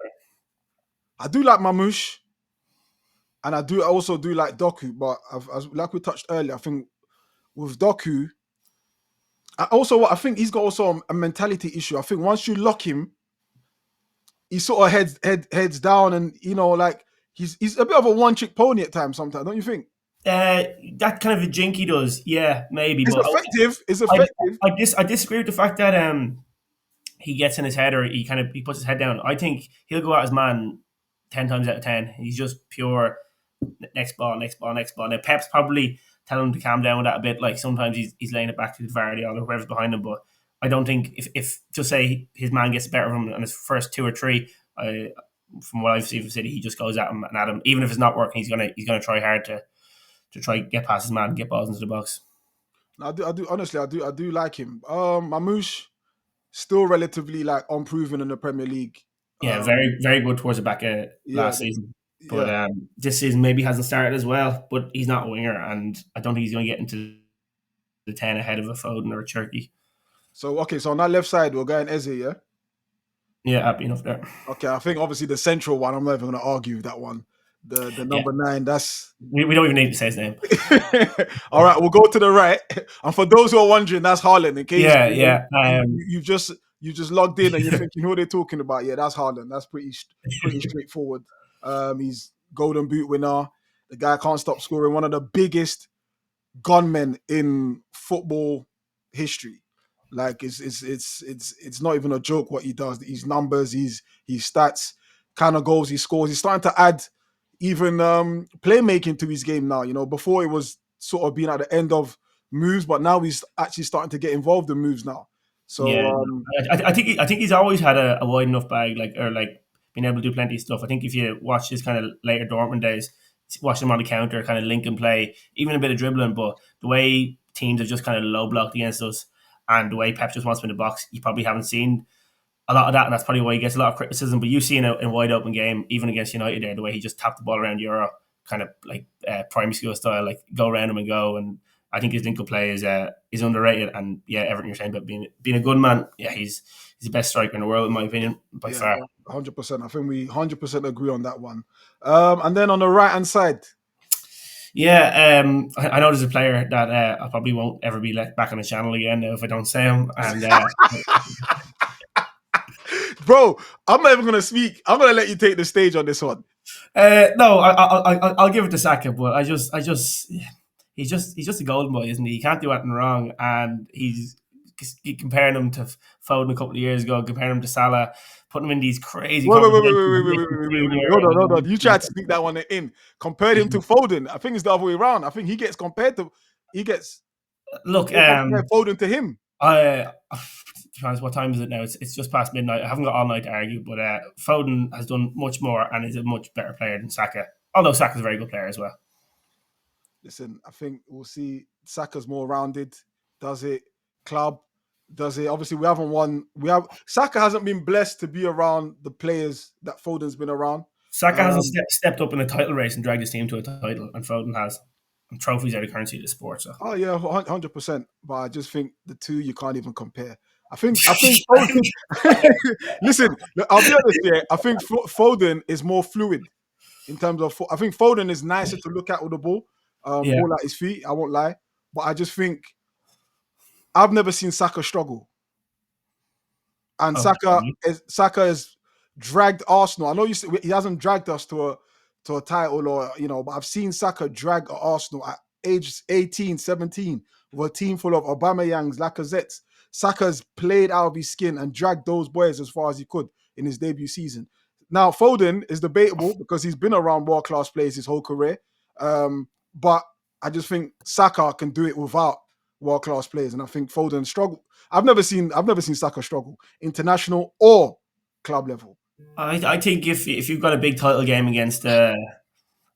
A: I do like Mamouche, and I also do like Doku, but like we touched earlier, I think with Doku, I think he's got also a mentality issue. I think once you lock him, he sort of heads down, and like he's a bit of a one trick pony at times. Sometimes, don't you think?
B: That kind of a jinky does, yeah, maybe.
A: It's
B: But
A: effective. It's
B: I,
A: effective.
B: I disagree with the fact that he gets in his head or he puts his head down. I think he'll go out as man 10 times out of 10. He's just pure next ball, next ball, next ball. Now Pep's probably telling him to calm down with that a bit. Like sometimes he's laying it back to Vardy or whoever's behind him. But I don't think if just say his man gets better from him on his first two or three, from what I've seen from City, he just goes at him and at him. Even if it's not working, he's gonna try hard to try get past his man and get balls into the box.
A: I do honestly, I do like him. Mamouche still relatively like unproven in the Premier League.
B: Yeah,
A: Um,
B: very very good towards the back of
A: yeah,
B: last season. But
A: yeah.
B: this season maybe hasn't started as well. But he's not a winger, and I don't think he's going to get into the 10 ahead of a Foden or a Cherky.
A: So okay, so on that left side, we're going Eze, yeah.
B: Yeah, happy enough there.
A: Okay, I think obviously the central one. I'm not even going to argue with that one. The
B: Yeah,
A: number 9. That's
B: we don't even need to say his name.
A: all right. We'll go to the right. And for those who are wondering, that's Haaland. In case
B: Yeah, yeah.
A: you just logged in and you're thinking who are they talking about? Yeah, that's Haaland. That's pretty straightforward. He's Golden Boot winner. The guy can't stop scoring. One of the biggest gunmen in football history. Like it's not even a joke what he does. His numbers, his stats. kind of goals he scores. He's starting to add even playmaking to his game now. Before it was sort of being at the end of moves, but now he's actually starting to get involved in moves now. So
B: Yeah, I think he's always had a wide enough bag, like being able to do plenty of stuff. I think if you watch his kind of later Dortmund days, watch him on the counter, kind of link and play, even a bit of dribbling. But the way teams have just kind of low blocked against us, and the way Pep just wants to in the box, you probably haven't seen a lot of that, and that's probably why he gets a lot of criticism. But you see in a wide open game, even against United, there, the way he just tapped the ball around Euro, kind of like primary school style, like go around him and go. And I think his link up play is underrated. And yeah, everything you're saying about being a good man, yeah, he's the best striker in the world in my opinion by
A: yeah,
B: far.
A: 100%. I think we 100% agree on that one. And then on the right hand side,
B: Yeah, I know there's a player that I probably won't ever be let back on the channel again if I don't say him. And
A: bro, I'm not even gonna speak. I'm gonna let you take the stage on this one.
B: no, I'll give it to Saka, but he's just a golden boy, isn't he? He can't do anything wrong, and he's comparing him to Foden a couple of years ago, comparing him to Salah, putting him in these crazy
A: Wait, wait, wait, wait,
B: conversations.
A: wait, wait, wait, wait, wait, wait, wait. Hold on, hold on. You tried to sneak that one in. Compared him to Foden. I think it's the other way around. I think he gets compared to he gets
B: Look,
A: compare Foden to him.
B: to be honest, what time is it now? It's just past midnight. I haven't got all night to argue, but Foden has done much more and is a much better player than Saka. Although Saka's a very good player as well.
A: Listen, I think we'll see Saka's more rounded. Does it club? Does it? Obviously, we haven't won. Saka hasn't been blessed to be around the players that Foden's been around.
B: Saka hasn't stepped up in a title race and dragged his team to a title, and Foden has. And trophies are the currency of the sport. So.
A: Oh yeah, 100%. But I just think the two you can't even compare. I think Foden. Listen, I'll be honest here. I think Foden is more fluid in terms of. I think Foden is nicer to look at with the ball, ball at his feet. I won't lie, but I just think I've never seen Saka struggle, and Saka has dragged Arsenal. I know he hasn't dragged us to a title or but I've seen Saka drag Arsenal at age 18, 17 with a team full of Aubameyangs, Lacazettes. Saka's played out of his skin and dragged those boys as far as he could in his debut season. Now Foden is debatable because he's been around world class players his whole career, but I just think Saka can do it without world class players, and I think Foden struggle. I've never seen Saka struggle, international or club level.
B: I think if you've got a big title game against a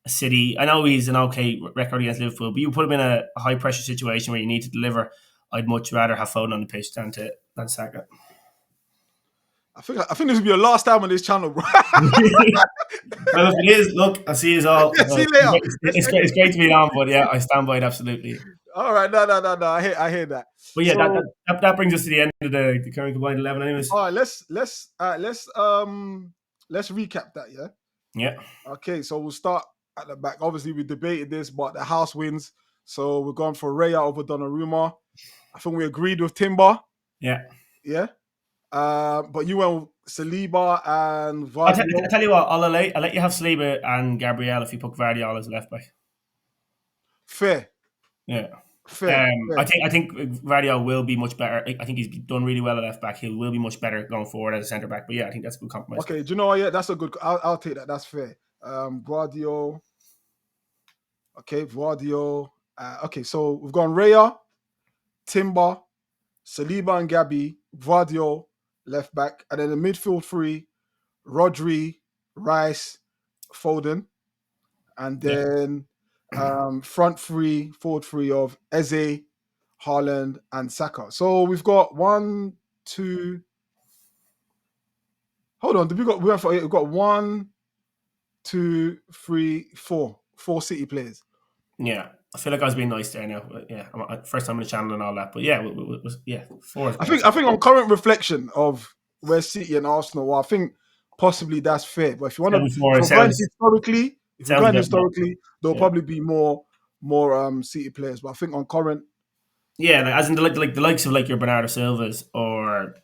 B: City, I know he's an okay record against Liverpool, but you put him in a high pressure situation where you need to deliver. I'd much rather have Foden on the pitch than Saka.
A: I think this will be your last time on this channel, bro.
B: Well, if it is, look, I see you all.
A: Yeah, see you later.
B: It's great to be on, but yeah, I stand by it absolutely.
A: All right, no. I hear that.
B: But yeah, that brings us to the end of the current combined 11. Anyways,
A: all right, let's recap that. Yeah.
B: Yeah.
A: Okay, so we'll start at the back. Obviously, we debated this, but the house wins, so we're going for Raya over Donnarumma. I think we agreed with Timber.
B: Yeah.
A: Yeah. But you went with Saliba and
B: Vardy. I'll tell you what, I'll let you have Saliba and Gabriel if you put Vardy as a left back.
A: Fair.
B: Yeah.
A: Fair.
B: I think Vardy will be much better. I think he's done really well at left back. He will be much better going forward as a centre back. But yeah, I think that's a good compromise.
A: Okay, do you know what? Yeah, that's a good. I'll take that. That's fair. Guardiola. Okay, Guardiola. Okay, so we've gone Raya, Timber, Saliba and Gabby, Guardiola, left back, and then the midfield three, Rodri, Rice, Foden, and then forward three of Eze, Haaland, and Saka. So we've got 1, 2. Hold on, we've got 1, 2, 3, 4. 4 City players.
B: Yeah, I feel like I was being nice there now. But yeah, first time on the channel and all that. But yeah, yeah, 4.
A: I think on current reflection of where City and Arsenal are, I think possibly that's fair. But if you want to, historically, there'll probably be more City players. But I think on current,
B: yeah, like, as in the likes of like your Bernardo Silvas or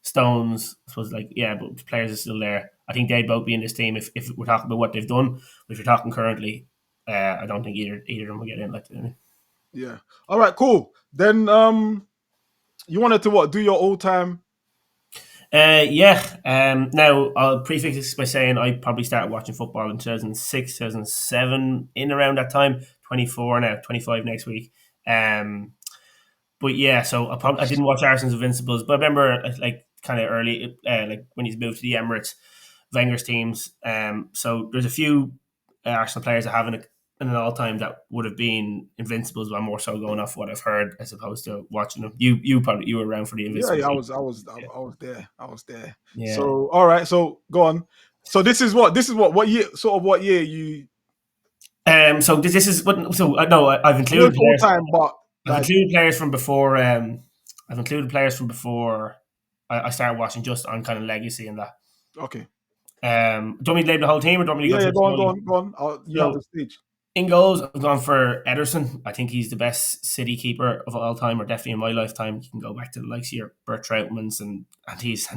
B: Stones, I suppose, like, yeah, but players are still there. I think they'd both be in this team if we're talking about what they've done. But if you're talking currently, I don't think either of them will get in. Like,
A: yeah. All right, cool. Then you wanted to do your all time?
B: Yeah. Now I'll prefix this by saying I probably started watching football in 2006, 2007, in around that time. 24 now, 25 next week. Um, but yeah, so I didn't watch Arsenal's Invincibles, but I remember like kind of early, like when he's moved to the Emirates, Wenger's teams. So there's a few Arsenal players that have in an all time that would have been Invincibles, but I'm more so going off what I've heard as opposed to watching them. You were around for the
A: Yeah,
B: Invincibles.
A: yeah, I was there. I was there.
B: Yeah.
A: So, all right. So, go on. So, what year? Sort of what year you?
B: So this is what. So no, I've
A: I know
B: included
A: it's all
B: players.
A: time, but
B: I've
A: like,
B: included players from before. I've included players from before I started watching, just on kind of legacy and that.
A: okay.
B: Do you want me to name the whole team, or do you want me to go
A: Yeah, yeah.
B: through
A: Go on, go
B: slowly?
A: on, go on. You have
B: So
A: the stage.
B: in goals, I've gone for Ederson. I think he's the best City keeper of all time, or definitely in my lifetime. You can go back to the likes of your Bert Troutmans and he's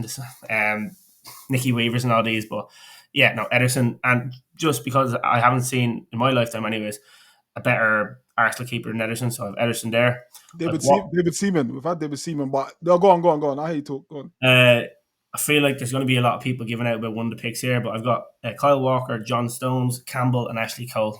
B: Nicky Weavers and all these, but yeah, no, Ederson. And just because I haven't seen in my lifetime, anyways, a better Arsenal keeper than Ederson, so I have Ederson there. I've what
A: David Seaman. We've had David Seaman, but no, go on, go on, go on. I hear you talk. Go on.
B: I feel like there's going to be a lot of people giving out about one of the picks here, but I've got Kyle Walker, John Stones, Campbell, and Ashley Cole.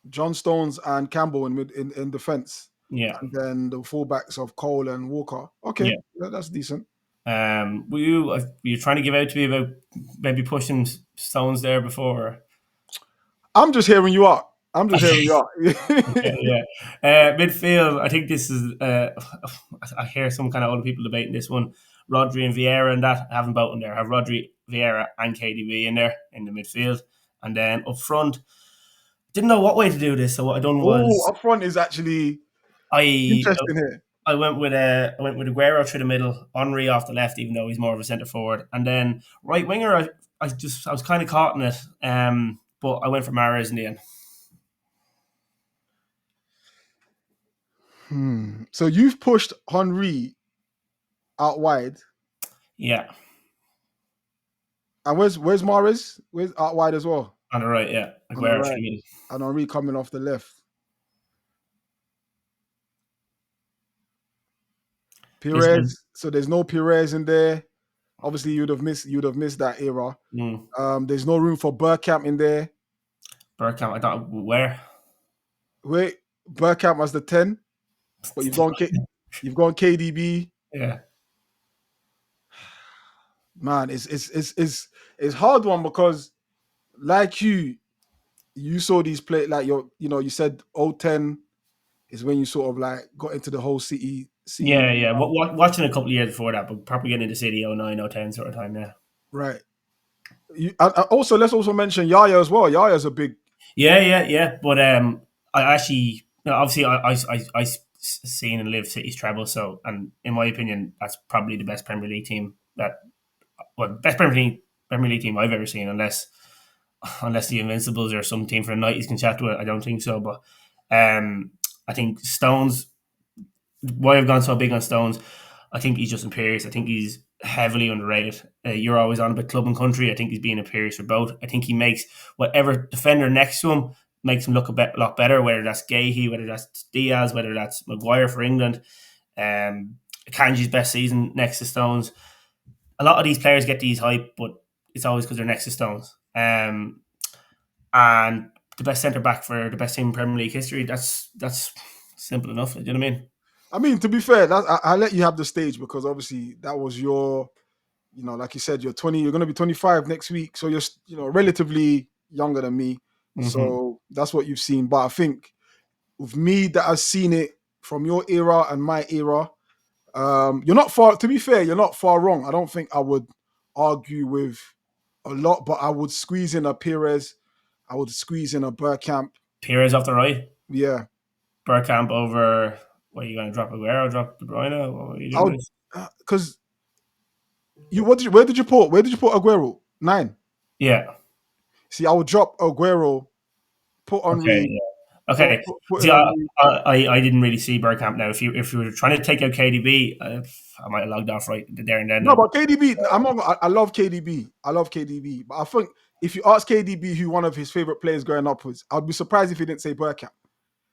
A: John Stones and Campbell in defense,
B: Yeah,
A: and then the fullbacks of Cole and Walker. Okay,
B: yeah.
A: yeah, that's decent.
B: Were you trying to give out to me about maybe pushing Stones there before?
A: I'm just hearing you out. I'm just hearing you
B: Okay,
A: out.
B: yeah. Midfield, I think this is. I hear some kind of other people debating this one. Rodri and Vieira and that. I haven't both in there. I have Rodri, Vieira, and KDB in there in the midfield, and then up front. Didn't know what way to do this, so what I done
A: Oh,
B: was
A: up front is actually
B: I
A: interesting here.
B: I went with Aguero through the middle, Henri off the left, even though he's more of a centre forward, and then right winger. I was kind of caught in it, but I went for Mahrez in the end.
A: So you've pushed Henri out wide,
B: Yeah,
A: and where's Mahrez? Where's out wide as well
B: on the right, yeah,
A: on the
B: Aguero through
A: right,
B: the middle.
A: and Henri coming off the left.
B: This one,
A: Perez. So there's no Perez in there. Obviously, you'd have missed that era.
B: mm,
A: There's no room for Burkamp in there.
B: Bergkamp. I thought where.
A: Wait, Burkamp as the 10, but you've gone KDB.
B: Yeah,
A: Man, it's hard one because like you saw these play like you said 010 is when you sort of like got into the whole city
B: yeah. Watching a couple of years before that, but probably getting into City 09, 010 sort of time. Yeah,
A: right. Also, let's also mention Yaya as well. Yaya's a big.
B: yeah. But I actually, no, obviously, I seen and lived City's treble. So, and in my opinion, that's probably the best Premier League team best Premier League team I've ever seen, unless the Invincibles or some team for the nineties can chat to it. I don't think so, but I think Stones. Why I've gone so big on Stones, I think he's just imperious. I think he's heavily underrated. You're always on about club and country. I think he's being imperious for both. I think he makes whatever defender next to him makes him look lot better. Whether that's Gahey, whether that's Diaz, whether that's Maguire for England. Kanji's best season next to Stones. A lot of these players get these hype, but it's always because they're next to Stones. And the best centre back for the best team in Premier League history. That's simple enough. Do you know what I mean?
A: I mean, to be fair, I let you have the stage because obviously that was your, like you said, you're 20. You're going to be 25 next week, so you're relatively younger than me.
B: Mm-hmm.
A: So that's what you've seen. But I think with me that has seen it from your era and my era, you're not far. To be fair, you're not far wrong. I don't think I would argue with a lot, but I would squeeze in a Perez. I would squeeze in a Burkamp.
B: Pires off the right.
A: Yeah,
B: Bergkamp over. What are you going to drop Aguero? Drop De Bruyne? What are you
A: I
B: doing
A: would
B: this?
A: because where did you put Aguero? 9.
B: Yeah.
A: See, I would drop Aguero, put
B: Okay.
A: Henri,
B: Yeah.
A: put
B: Okay.
A: put, put in
B: See,
A: Henri.
B: I didn't really see Bergkamp now. If you were trying to take out KDB, I might have logged off right there and then.
A: No, but KDB. I'm not. I love KDB. I love KDB. But I think if you ask KDB who one of his favorite players growing up was, I'd be surprised if he didn't say Burkamp.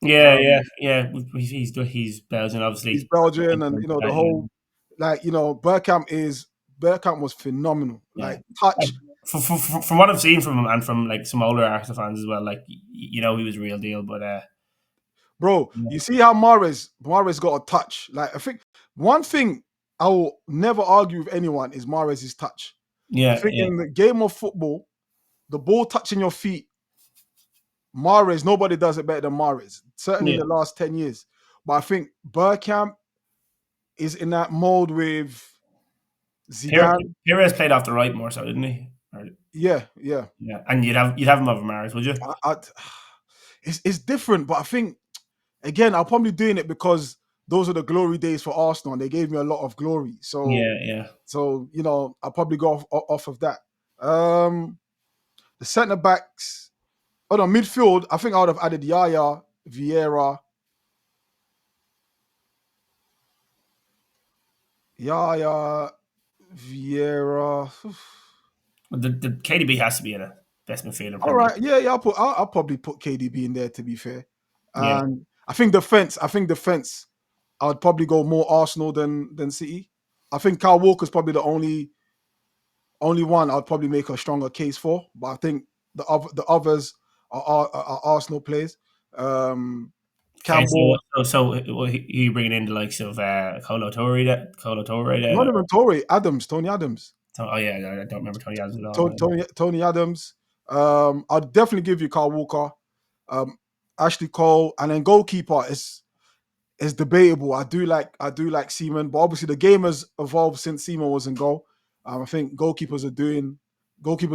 B: Yeah,
A: Um,
B: yeah. He's Belgian,
A: he's
B: obviously.
A: Belgian, and the whole. like Bergkamp was phenomenal.
B: Yeah.
A: Like touch.
B: From what I've seen from him and from like some older Arsenal fans as well, like he was a real deal. But
A: Bro, you see how Mahrez got a touch. Like I think one thing I will never argue with anyone is Mahrez's touch. I
B: yeah,
A: think
B: yeah,
A: in the game of football, the ball touching your feet, Mahrez, nobody does it better than Mahrez. Certainly in
B: yeah.
A: the last 10 years. But I think Bergkamp is in that mode with Zidane.
B: Perez played off the right more so, didn't he? Or,
A: Yeah, yeah.
B: yeah, and you'd have him over Maris, would you?
A: I, it's different, but I think again, I'm probably doing it because those are the glory days for Arsenal, and they gave me a lot of glory.
B: Yeah, yeah.
A: So I'll probably go off of that. Um, the centre backs. Oh no, midfield. I think I would have added Yaya, Vieira, Yaya, Vieira.
B: But the KDB has to be in a best midfielder in
A: All
B: Premier League.
A: right, yeah. I'll probably put KDB in there to be fair.
B: Yeah,
A: And I think defense. I would probably go more Arsenal than City. I think Kyle Walker's probably the only one I'd probably make a stronger case for. But I think the others are Arsenal players.
B: okay,
A: Campbell,
B: you bringing in the likes of Colo Torre
A: not
B: then?
A: even Torre, Adams, Tony Adams,
B: Oh yeah, I don't remember Tony Adams at all.
A: Tony Adams. I'd definitely give you Kyle Walker, um, Ashley Cole, and then goalkeeper is debatable. I do like Seaman, but obviously the game has evolved since Seaman was in goal. I think goalkeepers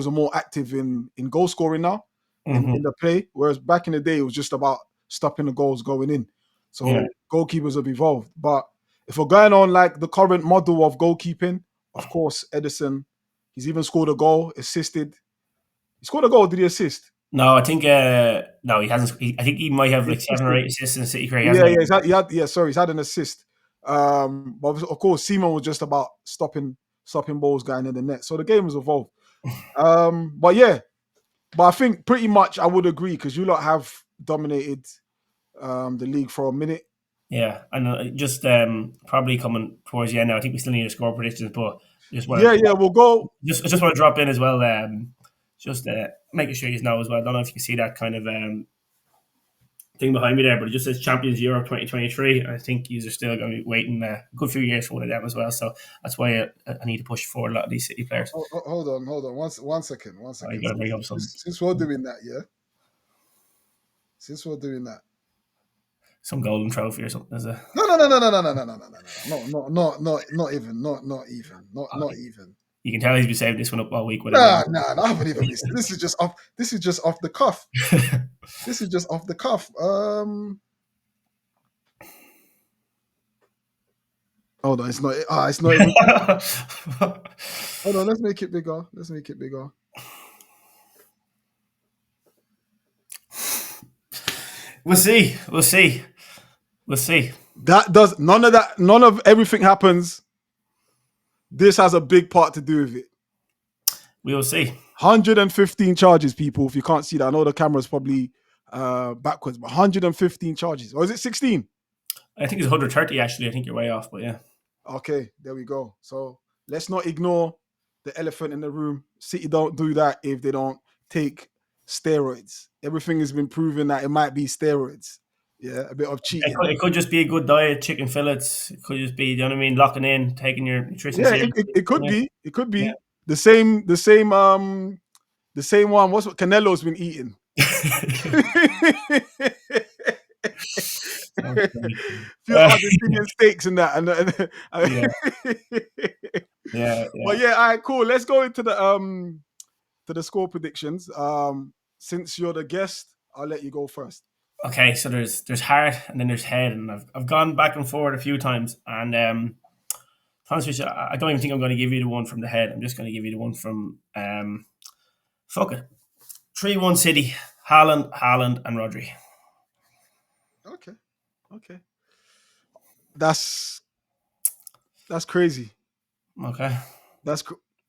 A: are more active in goal scoring now in
B: Hmm.
A: the play, whereas back in the day it was just about stopping the goals going in.
B: Yeah,
A: So goalkeepers have evolved. But if we're going on like the current model of goalkeeping, of course Edison, he's even scored a goal, assisted. He scored a goal. Did he assist?
B: no, I think no, he hasn't. I think he might have
A: He
B: like seven or
A: assisted.
B: eight assists in the City career. He
A: Yeah,
B: hasn't.
A: yeah, sorry, he's had an assist. But of course, Simon was just about stopping balls going in the net. So the game has evolved. But yeah, but I think pretty much I would agree because you lot have dominated the league for a minute.
B: Yeah, and just probably coming towards the end now. I think we still need to score predictions, but just want
A: Yeah,
B: to
A: yeah, we'll go.
B: just want to drop in as well. Just making sure you know as well. I don't know if you can see that kind of thing behind me there, but it just says Champions Europe 2023. I think you are still going to be waiting a good few years for one of them as well. So that's why I need to push forward a lot of these City players.
A: Hold on, one second,
B: I got to bring up
A: Since we're doing that, yeah. Since we're doing that,
B: some golden trophy or something. Is it?
A: no, not even, not
B: Okay.
A: even.
B: You can tell he's been saving this one up all week. Whatever.
A: Nah, I haven't even listened. This is just off. This is just off the cuff. This is just off the cuff. Hold on, it's not. It's not even. Hold on, let's make it bigger.
B: We'll see. We'll see. We'll see.
A: That does none of that. None of everything happens. This has a big part to do with it.
B: We will see.
A: 115 charges, people. If you can't see that, I know the camera's probably backwards, but 115 charges. Or is it 16?
B: I think it's 130 actually. I think you're way off, but yeah.
A: Okay, there we go. So let's not ignore the elephant in the room. City don't do that if they don't take steroids. Everything has been proven that it might be steroids. Yeah, a bit of cheating.
B: It could just be a good diet, chicken fillets. It could just be, you know what I mean, locking in, taking your nutrition
A: Yeah,
B: seriously.
A: it could
B: Yeah.
A: be. It could
B: Yeah.
A: be the same one. What's what Canelo's been eating? Few
B: Uh,
A: Argentinian steaks and that,
B: yeah, yeah,
A: but
B: yeah.
A: yeah, all right, cool. Let's go into the score predictions. Since you're the guest, I'll let you go first.
B: Okay, so there's heart and then there's head, and I've gone back and forward a few times, and honestly, I don't even think I'm going to give you the one from the head. I'm just going to give you the one from fuck it, 3-1 City, Haaland, and Rodri.
A: Okay, okay, that's that's crazy.
B: Okay.
A: That's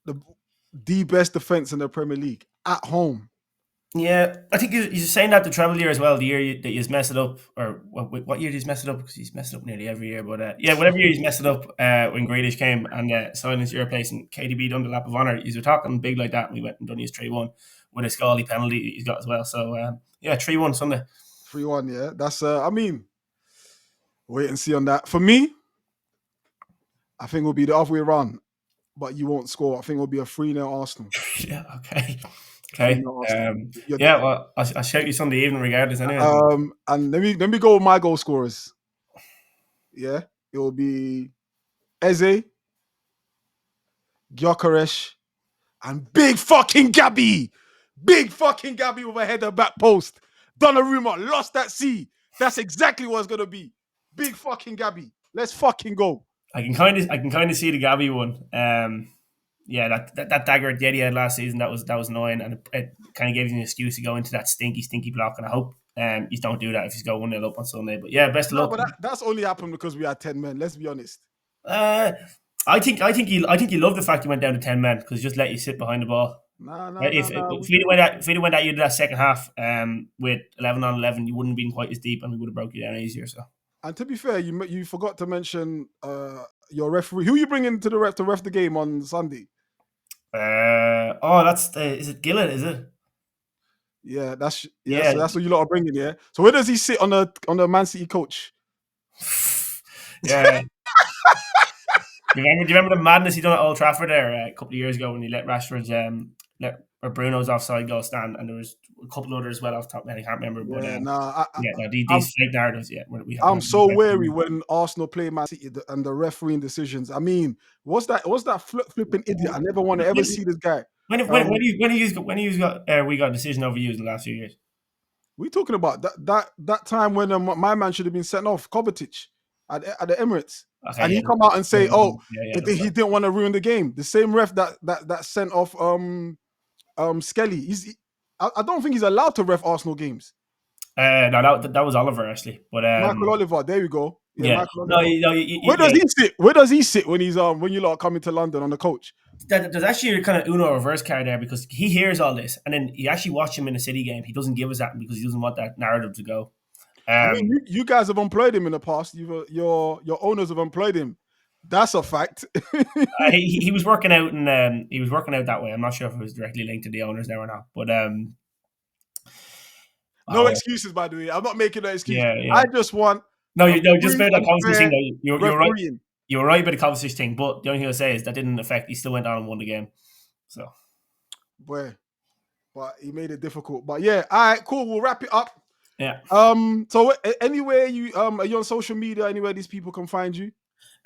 A: the best defense in the Premier League at home.
B: Yeah, I think he's saying that the treble year as well. The year that he's messed it up, or what year did he's messed it up? Because he's messed it up nearly every year. But yeah, whatever year he's messed it up when Grealish came and signed into your place and KDB done the lap of honour. He's talking big like that, and we went and done his 3-1 with a Scully penalty he's got as well. So yeah, 3-1 Sunday.
A: 3-1, yeah. That's I mean, wait and see on that. For me, I think it'll be the other way around, but you won't score. I think it'll be a 3-0 Arsenal.
B: Yeah, okay.
A: 3-0 Arsenal.
B: Yeah, well, I'll shout you Sunday evening regardless anyway.
A: And let me go with my goal scorers. Yeah, it will be Eze, Gyökeres, and big fucking Gabby. Big fucking Gabby with a header back post. Donnarumma lost that C. That's exactly what it's gonna be. Big fucking Gabby. Let's fucking go.
B: I can kind of see the Gabby one. Yeah, that dagger at Eddie had last season, that was annoying, and it kind of gave you an excuse to go into that stinky block. And I hope you don't do that if you go 1-0 up on Sunday. But yeah, best of luck.
A: But that's only happened because we had 10 men. Let's be honest.
B: I think you love the fact you went down to 10 men because just let you sit behind the ball. If we'd went at you that second half with 11 on 11, you wouldn't have been quite as deep, and we would have broke you down easier. So.
A: And to be fair, you forgot to mention your referee. Who you bringing to ref the game on Sunday?
B: Is it Gillett? Is it?
A: Yeah, So that's what you lot are bringing. Yeah. So where does he sit on the Man City coach?
B: Yeah. Do you remember the madness he done at Old Trafford there a couple of years ago when he let Rashford's or Bruno's offside goal stand, and there was a couple others as well off the top of my head. I can't remember. But these fake narratives. Yeah,
A: I'm so wary when Arsenal play Man City and the refereeing decisions. I mean, what's that flipping idiot? I never want to ever see this guy.
B: When we got a decision over you in the last few years?
A: We talking about that time when my man should have been sent off, Kovacic, at the Emirates. Okay, and he come out and say, he didn't want to ruin the game. The same ref that sent off Skelly. I don't think he's allowed to ref Arsenal games.
B: No, that was Oliver actually. But
A: Michael Oliver, there you go.
B: Yeah.
A: Where does he sit? Where does he sit when he's when you lot are coming to London on the coach?
B: There's actually a kind of Uno reverse card there because he hears all this, and then you actually watch him in a City game. He doesn't give us that because he doesn't want that narrative to go.
A: I mean, you guys have employed him in the past. Your owners have employed him. That's a fact.
B: He was working out, and he was working out that way. I'm not sure if it was directly linked to the owners there or not, but
A: no excuses, by the way. I'm not making no excuses.
B: Yeah.
A: I just want
B: just about the Kovacic thing. You're right. You were right about the Kovacic thing, but the only thing I'll say is that didn't affect. He still went on and won the game. So,
A: but he made it difficult. But yeah, all right, cool. We'll wrap it up.
B: Yeah.
A: So anywhere you are you on social media? Anywhere these people can find you?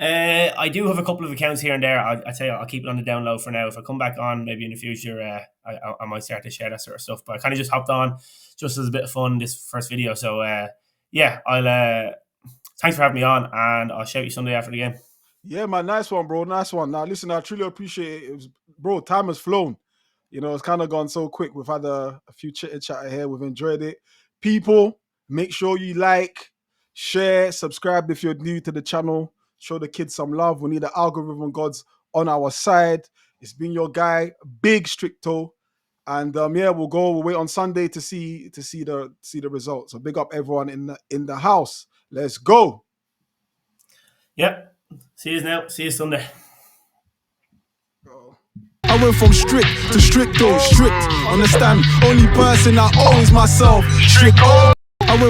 B: I do have a couple of accounts here and there. I tell you, I'll keep it on the down low for now. If I come back on, maybe in the future, I might start to share that sort of stuff. But I kind of just hopped on just as a bit of fun this first video. So yeah, I'll thanks for having me on, and I'll shout you Sunday after the game.
A: Yeah, man, nice one, bro. Nice one. Now, listen, I truly appreciate it. Bro, time has flown. You know, it's kind of gone so quick. We've had a few chatter here. We've enjoyed it. People, make sure you like, share, subscribe if you're new to the channel. Show the kids some love. We need the algorithm gods on our side. It's been your guy, Big Stricto. And we'll wait on Sunday to see the results. So big up everyone in the house. Let's go.
B: Yep. See you Sunday.
A: I went from strict to stricto, strict. Understand? Only person I owe is myself. Strict.